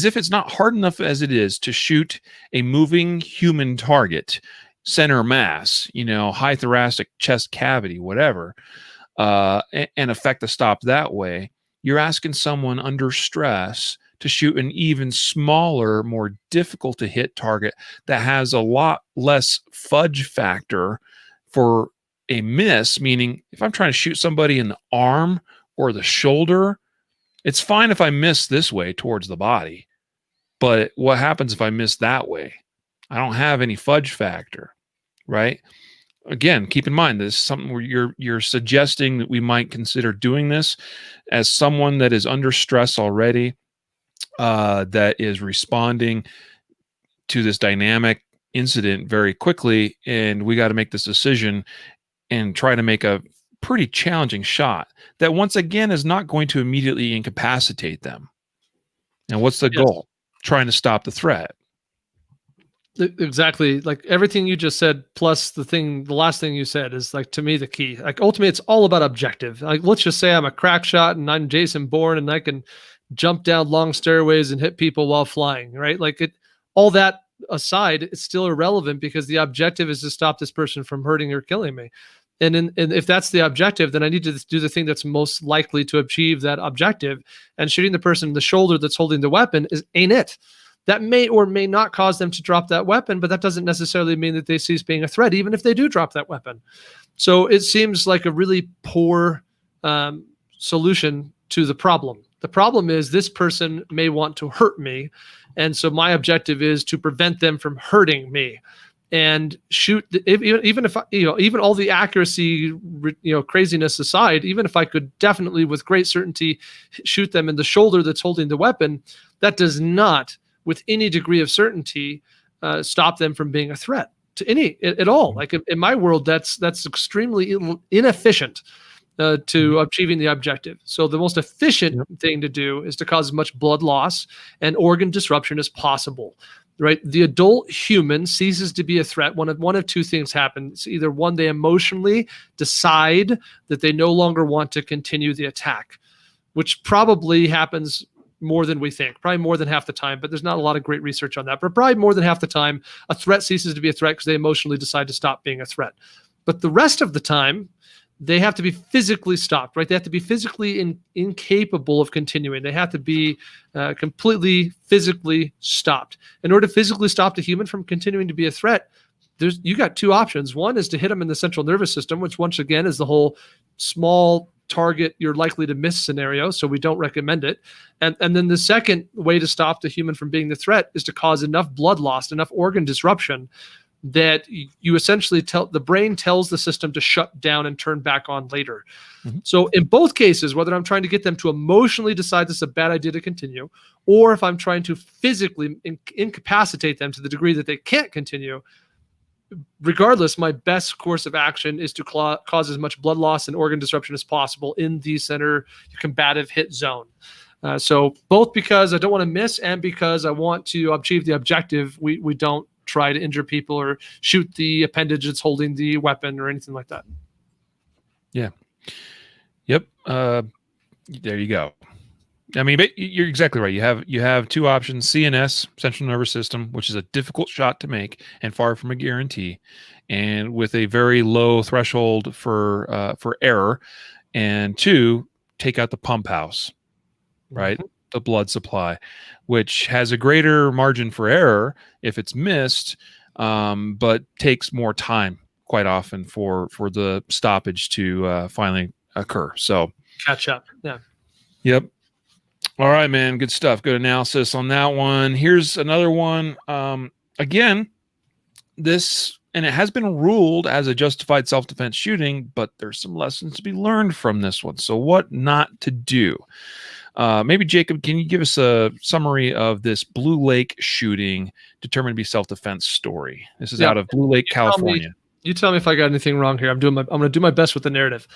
if it's not hard enough as it is to shoot a moving human target. center mass, high thoracic chest cavity, whatever, and affect the stop that way, you're asking someone under stress to shoot an even smaller, more difficult to hit target that has a lot less fudge factor for a miss. Meaning, if I'm trying to shoot somebody in the arm or the shoulder, it's fine if I miss this way towards the body. But what happens if I miss that way? I don't have any fudge factor, right? Again, keep in mind, this is something where you're suggesting that we might consider doing this as someone that is under stress already, that is responding to this dynamic incident very quickly, and we got to make this decision and try to make a pretty challenging shot that, once again, is not going to immediately incapacitate them. And what's the goal? Trying to stop the threat. Exactly. Like everything you just said, plus the last thing you said is, like, to me, the key. Like, ultimately, it's all about objective. Like, let's just say I'm a crack shot and I'm Jason Bourne and I can jump down long stairways and hit people while flying, right? Like, all that aside, it's still irrelevant because the objective is to stop this person from hurting or killing me. And if that's the objective, then I need to do the thing that's most likely to achieve that objective. And shooting the person in the shoulder that's holding the weapon ain't it. That may or may not cause them to drop that weapon, but that doesn't necessarily mean that they cease being a threat, even if they do drop that weapon. So it seems like a really poor solution to the problem. The problem is this person may want to hurt me, and so my objective is to prevent them from hurting me. And shoot, even if even all the accuracy, craziness aside, even if I could definitely with great certainty shoot them in the shoulder that's holding the weapon, that does not, with any degree of certainty, stop them from being a threat to any at all. Like, in my world, that's extremely inefficient to achieving the objective. So the most efficient thing to do is to cause as much blood loss and organ disruption as possible. Right, the adult human ceases to be a threat. One of two things happen. It's either one, they emotionally decide that they no longer want to continue the attack, which probably happens more than we think, probably more than half the time, but there's not a lot of great research on that. But probably more than half the time, a threat ceases to be a threat because they emotionally decide to stop being a threat. But the rest of the time, they have to be physically stopped, right? They have to be physically incapable of continuing. They have to be completely physically stopped. In order to physically stop the human from continuing to be a threat, you got two options. One is to hit them in the central nervous system, which once again is the whole small target you're likely to miss scenario, so we don't recommend it. And then the second way to stop the human from being the threat is to cause enough blood loss, enough organ disruption that you essentially the brain tells the system to shut down and turn back on later. Mm-hmm. So in both cases, whether I'm trying to get them to emotionally decide this is a bad idea to continue, or if I'm trying to physically incapacitate them to the degree that they can't continue, regardless, my best course of action is to cause as much blood loss and organ disruption as possible in the center combative hit zone. So both because I don't want to miss and because I want to achieve the objective, we don't try to injure people or shoot the appendage that's holding the weapon or anything like that. Yeah. Yep. There you go. I mean, you're exactly right. You have two options: CNS, central nervous system, which is a difficult shot to make and far from a guarantee, and with a very low threshold for error. And two, take out the pump house, right? Mm-hmm. The blood supply, which has a greater margin for error if it's missed, but takes more time quite often for the stoppage to finally occur. So catch up. Yeah. Yep. All right, man. Good stuff. Good analysis on that one. Here's another one. Again, this, and it has been ruled as a justified self-defense shooting, but there's some lessons to be learned from this one. So what not to do? Maybe Jacob, can you give us a summary of this Blue Lake shooting determined to be self-defense story? This is out of Blue Lake, California. You tell me if I got anything wrong here. I'm going to do my best with the narrative.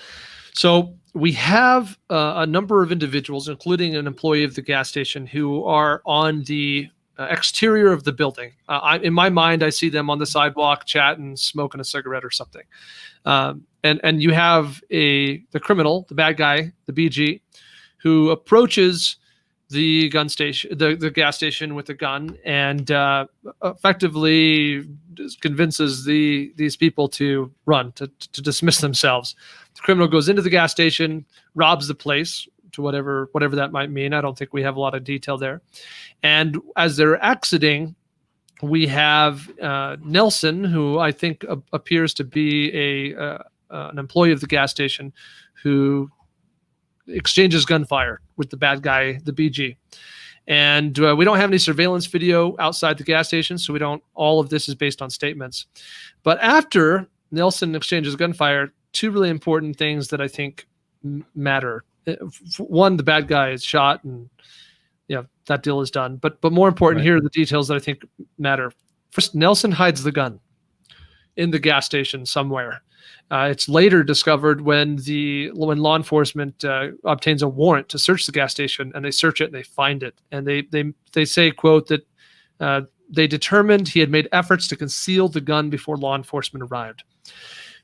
So we have a number of individuals, including an employee of the gas station, who are on the exterior of the building. In my mind, I see them on the sidewalk chatting, smoking a cigarette or something. And you have the criminal, the bad guy, the BG, who approaches the gun station, the gas station with the gun, and effectively convinces these people to run, to dismiss themselves. The criminal goes into the gas station, robs the place, to whatever that might mean. I don't think we have a lot of detail there. And as they're exiting, we have Nelson, who I think appears to be an employee of the gas station, who exchanges gunfire with the bad guy, the BG. And we don't have any surveillance video outside the gas station, so all of this is based on statements. But after Nelson exchanges gunfire, two really important things that I think matter. One, the bad guy is shot, and that deal is done. But more important, here are the details that I think matter. First, Nelson hides the gun in the gas station somewhere. It's later discovered when law enforcement obtains a warrant to search the gas station, and they search it and they find it. And they say, quote, that they determined he had made efforts to conceal the gun before law enforcement arrived.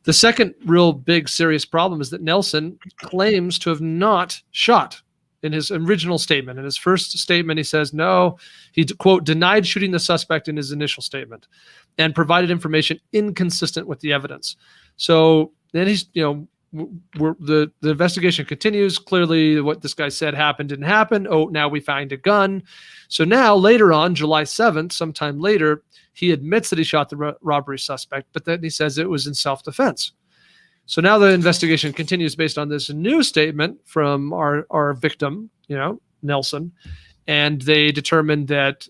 The second real big serious problem is that Nelson claims to have not shot in his original statement. In his first statement, he says, no, he, quote, denied shooting the suspect in his initial statement and provided information inconsistent with the evidence. So then he's, the investigation continues. Clearly what this guy said didn't happen. Oh, now we find a gun. So now later on, July 7th, sometime later, he admits that he shot the robbery suspect, but then he says it was in self-defense. So now the investigation continues based on this new statement from our victim, Nelson, and they determined that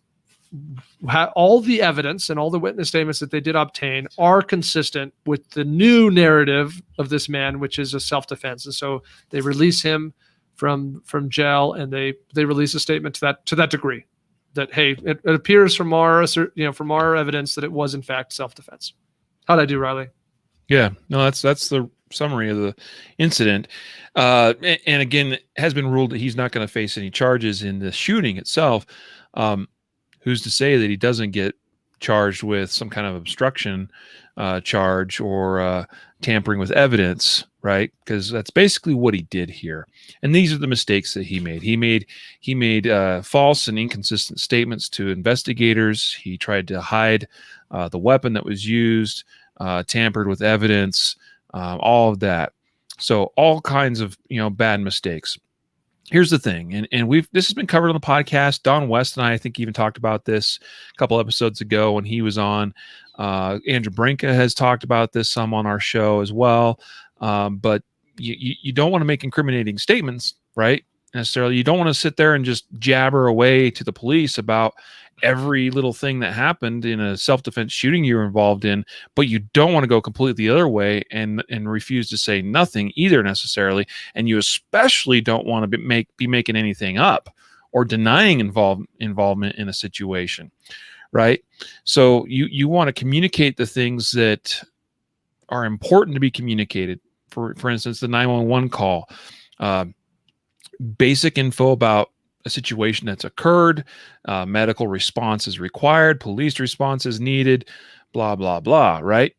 all the evidence and all the witness statements that they did obtain are consistent with the new narrative of this man, which is a self-defense. And so they release him from jail, and they release a statement to that degree, that, hey, it appears from our evidence that it was in fact self-defense. How'd I do, Riley? Yeah, no, that's the summary of the incident. And again, it has been ruled that he's not going to face any charges in the shooting itself. Who's to say that he doesn't get charged with some kind of obstruction charge or tampering with evidence, right? Because that's basically what he did here. And these are the mistakes that he made. He made false and inconsistent statements to investigators. He tried to hide the weapon that was used, tampered with evidence, all of that. So all kinds of bad mistakes. Here's the thing, and this has been covered on the podcast. Don West and I think even talked about this a couple episodes ago when he was on. Andrew Brinka has talked about this some on our show as well. But you don't want to make incriminating statements, right? Necessarily. You don't want to sit there and just jabber away to the police about every little thing that happened in a self-defense shooting you were involved in, but you don't want to go completely the other way and refuse to say nothing either necessarily. And you especially don't want to be making anything up or denying involvement in a situation, right? So you want to communicate the things that are important to be communicated. For instance, the 911 call, basic info about a situation that's occurred, medical response is required, police response is needed, blah, blah, blah, right?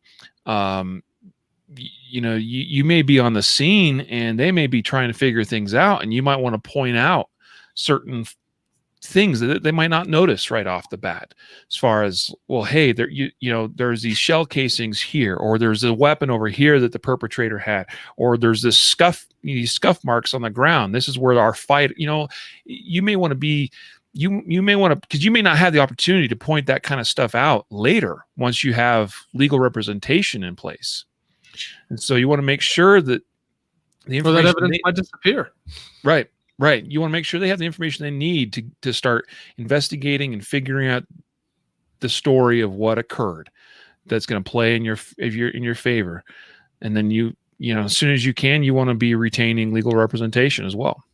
You may be on the scene and they may be trying to figure things out, and you might want to point out certain things that they might not notice right off the bat, as far as, well, hey, there's these shell casings here, or there's a weapon over here that the perpetrator had, or there's these scuff marks on the ground. This is where our fight, you may want to be, you may want to, because you may not have the opportunity to point that kind of stuff out later once you have legal representation in place. And so you want to make sure that the information, that evidence might disappear. Right. Right. You want to make sure they have the information they need to start investigating and figuring out the story of what occurred that's going to play in your favor. And then as soon as you can, you want to be retaining legal representation as well.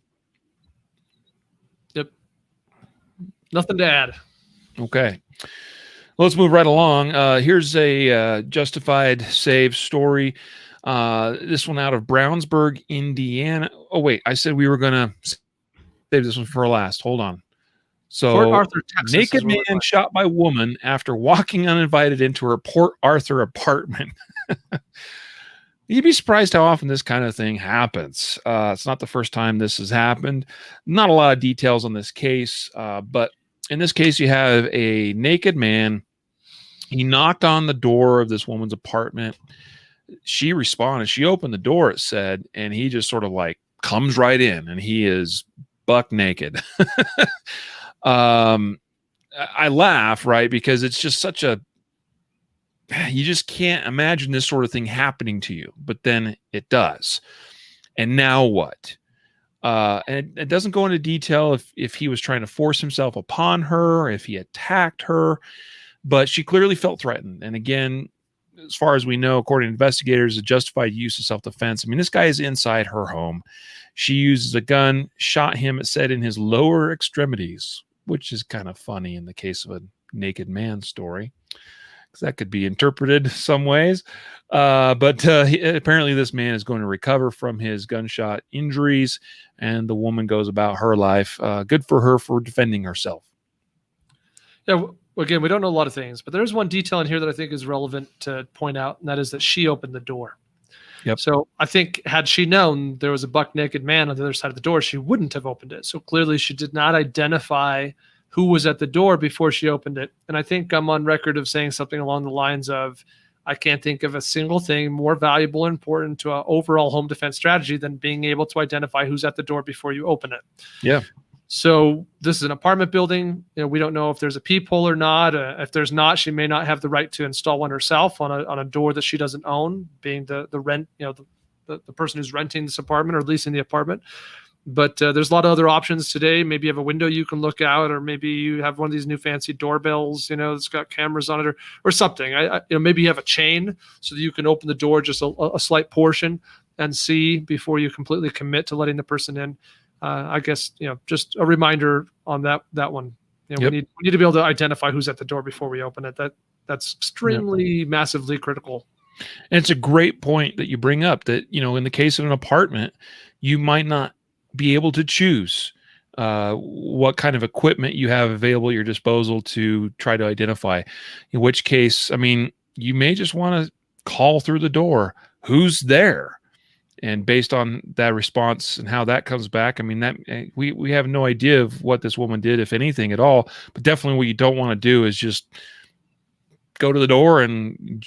Yep. Nothing to add. Okay. Let's move right along. Here's a justified save story. This one out of Brownsburg, Indiana. Oh, wait, I said we were going to save this one for last. Hold on. So, Port Arthur, Texas, naked man shot by woman after walking uninvited into her Port Arthur apartment. You'd be surprised how often this kind of thing happens. It's not the first time this has happened. Not a lot of details on this case, but in this case, you have a naked man. He knocked on the door of this woman's apartment. She responded. She opened the door, it said, and he just sort of like comes right in, and he is buck naked. I laugh, right? Because it's just such a, you just can't imagine this sort of thing happening to you, but then it does. And now what? And it doesn't go into detail if he was trying to force himself upon her, if he attacked her, but she clearly felt threatened. And again, as far as we know, according to investigators, a justified use of self-defense. I mean, this guy is inside her home. She uses a gun, shot him, it said, in his lower extremities, which is kind of funny in the case of a naked man story, because that could be interpreted some ways. But apparently this man is going to recover from his gunshot injuries, and the woman goes about her life. Good for her for defending herself. Yeah, again, we don't know a lot of things, but there's one detail in here that I think is relevant to point out, and that is that she opened the door. Yep. So I think had she known there was a buck naked man on the other side of the door, she wouldn't have opened it. So clearly she did not identify who was at the door before she opened it. And I think I'm on record of saying something along the lines of, I can't think of a single thing more valuable and important to an overall home defense strategy than being able to identify who's at the door before you open it. Yeah. So this is an apartment building. We don't know if there's a peephole or not. If there's not, she may not have the right to install one herself on a door that she doesn't own, being the rent, the person who's renting this apartment or leasing the apartment. But there's a lot of other options today. Maybe you have a window you can look out, or maybe you have one of these new fancy doorbells, that's got cameras on it, or something. Maybe you have a chain so that you can open the door just a slight portion and see before you completely commit to letting the person in. I guess, just a reminder on that one. Yep. we need to be able to identify who's at the door before we open it. That's extremely massively critical. And it's a great point that you bring up that, in the case of an apartment, you might not be able to choose what kind of equipment you have available at your disposal to try to identify. In which case, you may just want to call through the door, who's there? And based on that response and how that comes back, that we have no idea of what this woman did, if anything at all. But definitely what you don't want to do is just go to the door and,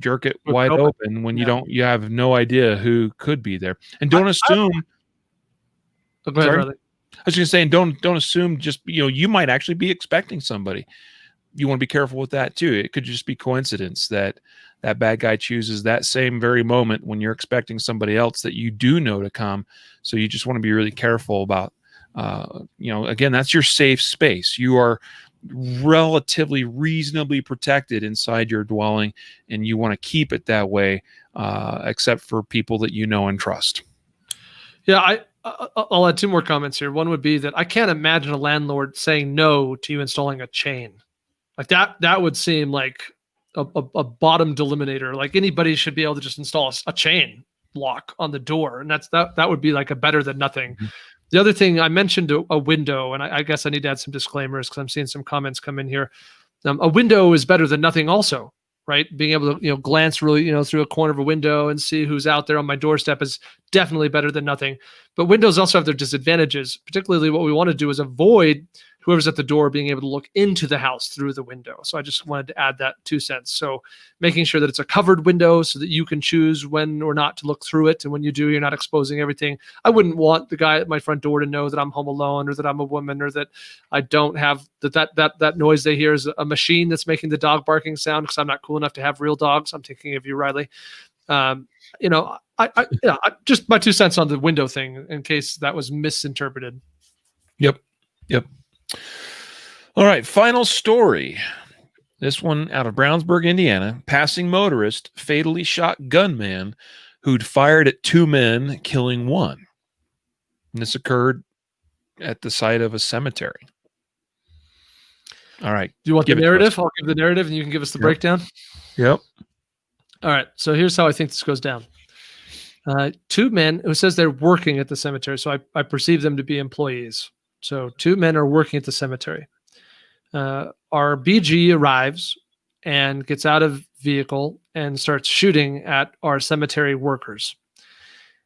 jerk it wide open when you have no idea who could be there. And don't assume. Go ahead, brother. I was going to say, and don't assume just, you might actually be expecting somebody. You want to be careful with that too. It could just be coincidence that bad guy chooses that same very moment when you're expecting somebody else that you do know to come. So you just want to be really careful about, again, that's your safe space. You are relatively reasonably protected inside your dwelling, and you want to keep it that way, except for people that you know and trust. Yeah, I'll add two more comments here. One would be that I can't imagine a landlord saying no to you installing a chain. Like that would seem like a bottom delimiter. Like anybody should be able to just install a chain lock on the door, and that would be like a better than nothing. Mm-hmm. The other thing I mentioned, a window, and I guess I need to add some disclaimers because I'm seeing some comments come in here. A window is better than nothing also, right? Being able to glance really through a corner of a window and see who's out there on my doorstep is definitely better than nothing. But windows also have their disadvantages. Particularly what we want to do is avoid whoever's at the door being able to look into the house through the window. So I just wanted to add that 2 cents. So making sure that it's a covered window so that you can choose when or not to look through it. And when you do, you're not exposing everything. I wouldn't want the guy at my front door to know that I'm home alone, or that I'm a woman, or that I don't have that noise they hear is a machine that's making the dog barking sound, because I'm not cool enough to have real dogs. I'm thinking of you, Riley. Just my 2 cents on the window thing in case that was misinterpreted. Yep. All right, final story. This one out of Brownsburg, Indiana. Passing motorist fatally shot gunman who'd fired at 2 men, killing 1. And this occurred at the site of a cemetery. All right. Do you want the narrative? I'll give the narrative and you can give us the breakdown. Yep. All right. So here's how I think this goes down. 2 men, who says they're working at the cemetery, so I perceive them to be employees. So 2 men are working at the cemetery. Our BG arrives and gets out of vehicle and starts shooting at our cemetery workers.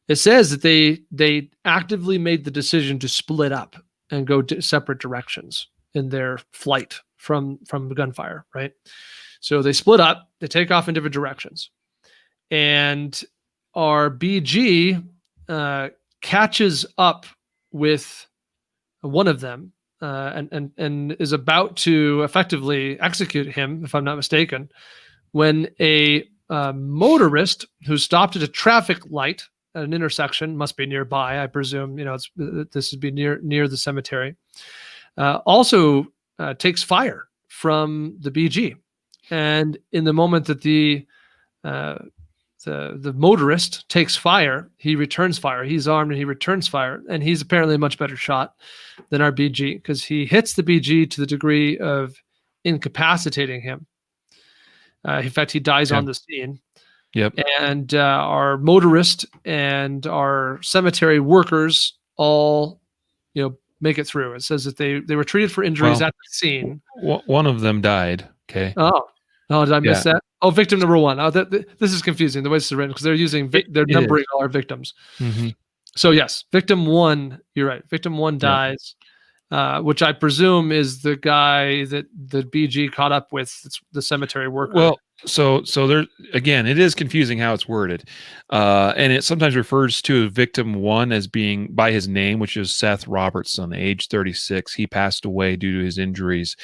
It says that they actively made the decision to split up and go separate directions in their flight from the gunfire, right? So they split up, they take off in different directions. And our BG catches up with one of them and is about to effectively execute him, if I'm not mistaken, when a motorist who stopped at a traffic light at an intersection, must be nearby, I presume, this would be near the cemetery, also takes fire from the BG. And in the moment that the motorist takes fire, he returns fire. He's armed and he returns fire. And he's apparently a much better shot than our BG because he hits the BG to the degree of incapacitating him. In fact, he dies on the scene. Yep. And our motorist and our cemetery workers all, make it through. It says that they were treated for injuries at the scene. One of them died. Okay. Oh, did I miss that? Oh, victim number one. Oh, this is confusing the way this is written because they're using they're numbering all our victims. Mm-hmm. So yes, victim one. You're right. Victim one dies, which I presume is the guy that the BG caught up with. It's the cemetery worker. Well, so there again, it is confusing how it's worded, and it sometimes refers to victim one as being by his name, which is Seth Robertson, age 36. He passed away due to his injuries.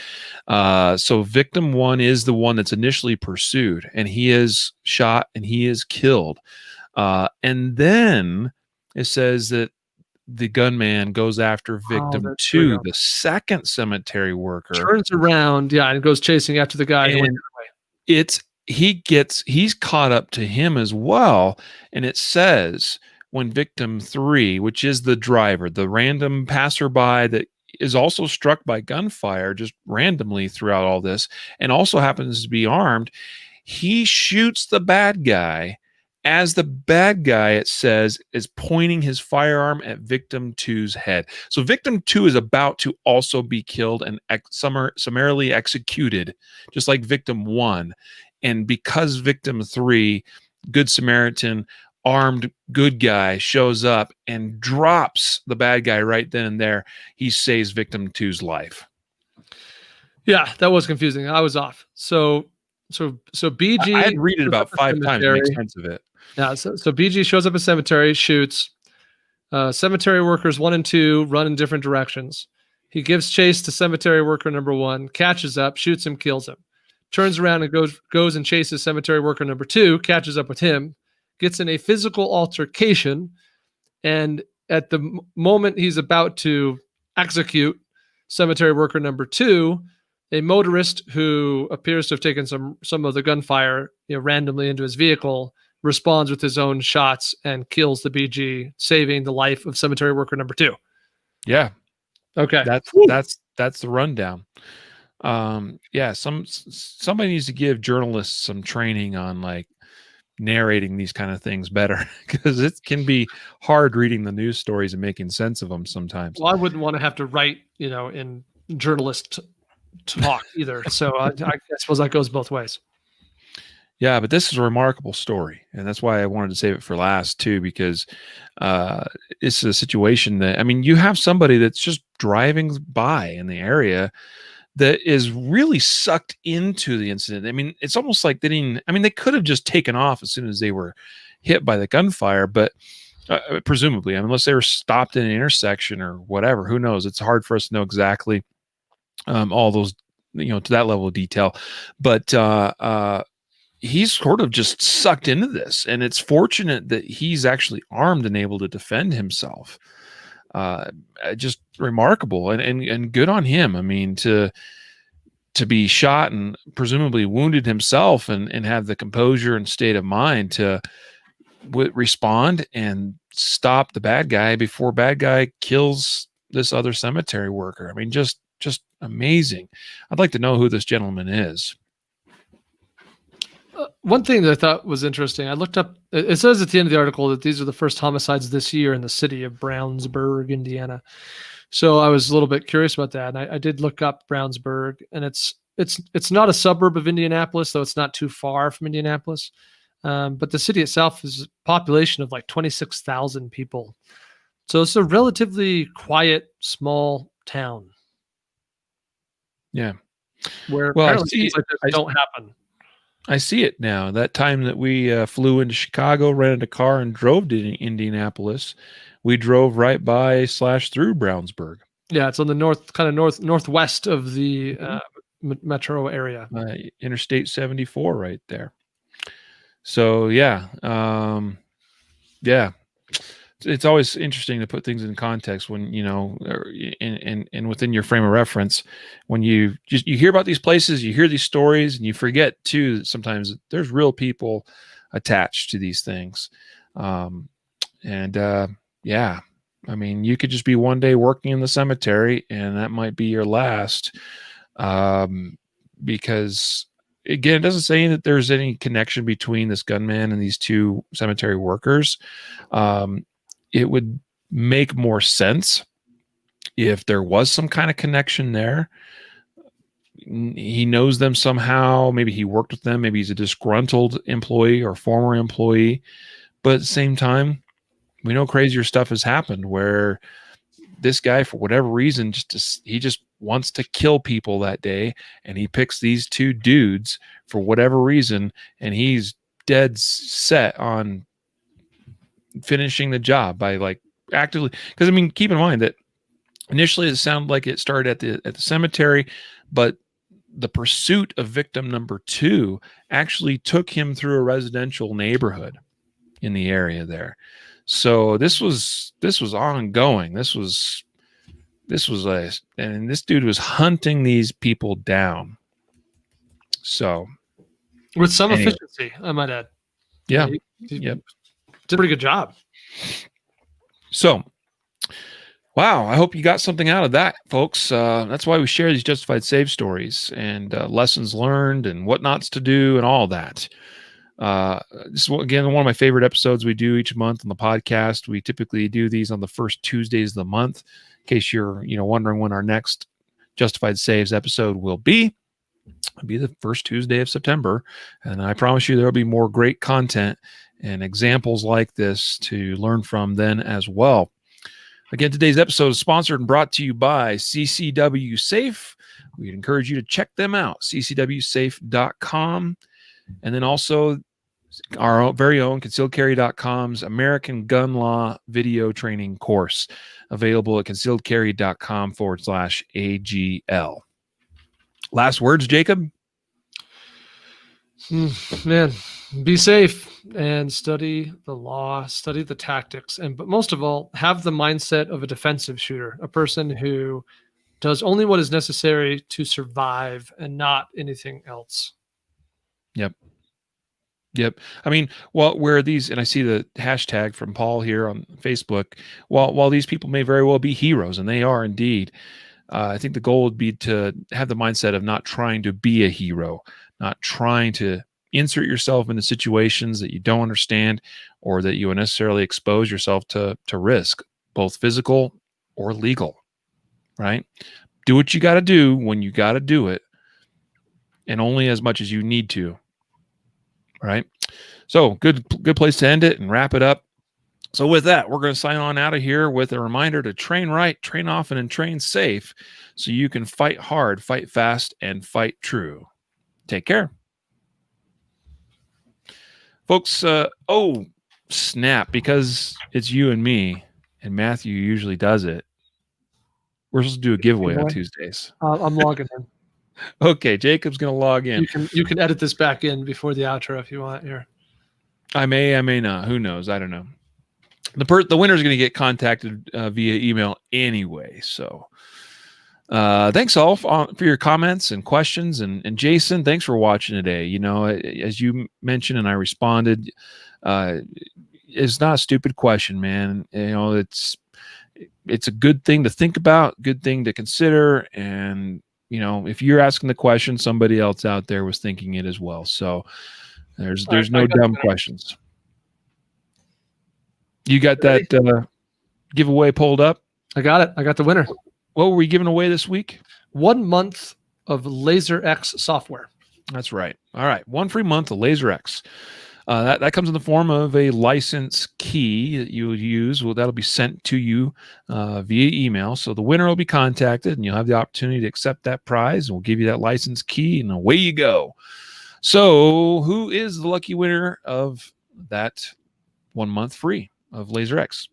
So victim one is the one that's initially pursued, and he is shot and he is killed. And then it says that the gunman goes after victim two, the second cemetery worker, turns around, and goes chasing after the guy. And he's caught up to him as well. And it says when victim three, which is the driver, the random passerby that is also struck by gunfire just randomly throughout all this, and also happens to be armed, he shoots the bad guy as the bad guy, it says, is pointing his firearm at victim two's head. So victim two is about to also be killed and summarily executed, just like victim one. And because victim three, Good Samaritan, armed good guy, shows up and drops the bad guy right then and there, he saves victim two's life. Yeah, that was confusing. I was off. So BG, I had to read it about 5 times to make sense of it. Yeah, so BG shows up at cemetery, shoots. Cemetery workers 1 and 2 run in different directions. He gives chase to cemetery worker number 1, catches up, shoots him, kills him. Turns around and goes and chases cemetery worker number 2, catches up with him, gets in a physical altercation, and at the moment he's about to execute cemetery worker number 2, a motorist who appears to have taken some of the gunfire randomly into his vehicle responds with his own shots and kills the BG, saving the life of cemetery worker number 2. Yeah. Okay. That's the rundown. Somebody needs to give journalists some training on like narrating these kind of things better because it can be hard reading the news stories and making sense of them sometimes. Well, I wouldn't want to have to write, in journalist talk either. So I suppose that goes both ways. Yeah, but this is a remarkable story, and that's why I wanted to save it for last too, because it's a situation that, I mean, you have somebody that's just driving by in the area that is really sucked into the incident. I mean, it's almost like they could have just taken off as soon as they were hit by the gunfire, but presumably, unless they were stopped in an intersection or whatever, who knows? It's hard for us to know exactly all those, to that level of detail, but he's sort of just sucked into this, and it's fortunate that he's actually armed and able to defend himself. Just remarkable and good on him. I mean, to be shot and presumably wounded himself and have the composure and state of mind to respond and stop the bad guy before bad guy kills this other cemetery worker. I mean, just amazing. I'd like to know who this gentleman is. One thing that I thought was interesting, I looked up, it says at the end of the article that these are the first homicides this year in the city of Brownsburg, Indiana. So I was a little bit curious about that. And I did look up Brownsburg, and it's it's not a suburb of Indianapolis, though it's not too far from Indianapolis. But the city itself is a population of like 26,000 people. So it's a relatively quiet, small town. Yeah. Where Well, apparently things like this don't happen. I see it now. That time that we flew into Chicago, rented a car, and drove to Indianapolis, we drove right by / through Brownsburg. Yeah, it's on the northwest of the metro area. Interstate 74 right there. So yeah, yeah. It's always interesting to put things in context when, and within your frame of reference, when you hear about these places, you hear these stories, and you forget too that sometimes there's real people attached to these things. Yeah, I mean, you could just be one day working in the cemetery and that might be your last, because again, it doesn't say that there's any connection between this gunman and these two cemetery workers. It would make more sense if there was some kind of connection there. He knows them somehow. Maybe he worked with them. Maybe he's a disgruntled employee or former employee. But at the same time, we know crazier stuff has happened where this guy, for whatever reason, he just wants to kill people that day. And he picks these two dudes for whatever reason. And he's dead set on finishing the job by like actively, because I mean, keep in mind that initially it sounded like it started at the cemetery, but the pursuit of victim number 2 actually took him through a residential neighborhood in the area there. So this was ongoing. This was and this dude was hunting these people down. So with some efficiency, I might add. Yeah. He did a pretty good job. So, wow, I hope you got something out of that, folks. That's why we share these justified save stories and lessons learned and what nots to do and all that. This is, again, one of my favorite episodes we do each month on the podcast. We typically do these on the first Tuesdays of the month. In case you're wondering when our next Justified Saves episode will be. It'll be the first Tuesday of September. And I promise you there will be more great content and examples like this to learn from then as well. Again, today's episode is sponsored and brought to you by CCW Safe. We'd encourage you to check them out, ccwsafe.com. And then also our very own concealedcarry.com's American Gun Law video training course, available at concealedcarry.com/AGL. Last words, Jacob? Man, be safe and study the law, study the tactics, but most of all, have the mindset of a defensive shooter, a person who does only what is necessary to survive and not anything else. Yep. I mean, where these, and I see the hashtag from Paul here on Facebook, while these people may very well be heroes, and they are indeed, I think the goal would be to have the mindset of not trying to be a hero, not trying to insert yourself into situations that you don't understand or that you unnecessarily expose yourself to risk, both physical or legal, right? Do what you got to do when you got to do it, and only as much as you need to, right? So good place to end it and wrap it up. So with that, we're going to sign on out of here with a reminder to train right, train often, and train safe so you can fight hard, fight fast, and fight true. Take care. Folks, oh, snap, because it's you and me, and Matthew usually does it. We're supposed to do a giveaway on Tuesdays. I'm logging in. Okay, Jacob's going to log in. You can edit this back in before the outro if you want here. I may not. Who knows? I don't know. The winner is going to get contacted via email anyway. So thanks all for your comments and questions. And Jason, thanks for watching today. As you mentioned and I responded, it's not a stupid question, man. It's a good thing to think about, good thing to consider. And, if you're asking the question, somebody else out there was thinking it as well. So there's no dumb questions. You got that giveaway pulled up? I got it. I got the winner. What were we giving away this week? 1 month of LaserX software. That's right. All right. 1 free month of LaserX. That comes in the form of a license key that you will use. Well, that'll be sent to you via email. So the winner will be contacted, and you'll have the opportunity to accept that prize. And we'll give you that license key, and away you go. So who is the lucky winner of that 1 month free of LaserX?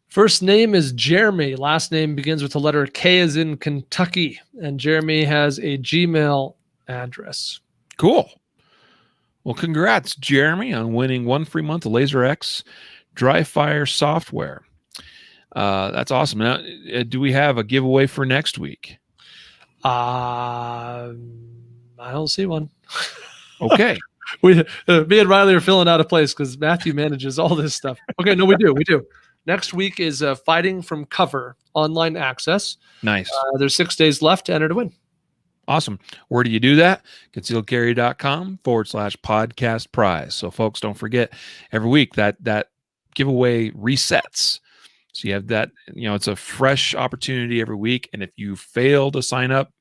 First name is Jeremy. Last name begins with the letter K as in Kentucky. And Jeremy has a Gmail address. Cool. Well, congrats, Jeremy, on winning 1 free month of LaserX dry fire software. That's awesome. Now, do we have a giveaway for next week? I don't see one. Okay. Me and Riley are filling out a place because Matthew manages all this stuff. Okay, no, we do. Next week is Fighting from Cover online access. Nice. There's 6 days left to enter to win. Awesome. Where do you do that? concealedcarry.com/podcast prize. So folks, don't forget every week that giveaway resets. So you have that, it's a fresh opportunity every week. And if you fail to sign up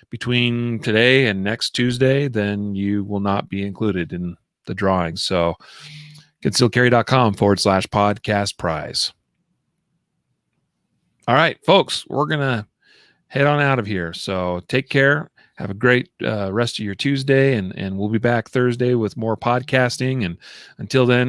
between today and next Tuesday, then you will not be included in the drawing. So concealedcarry.com/podcast prize. All right, folks, we're going to head on out of here. So take care. Have a great rest of your Tuesday, and we'll be back Thursday with more podcasting. And until then,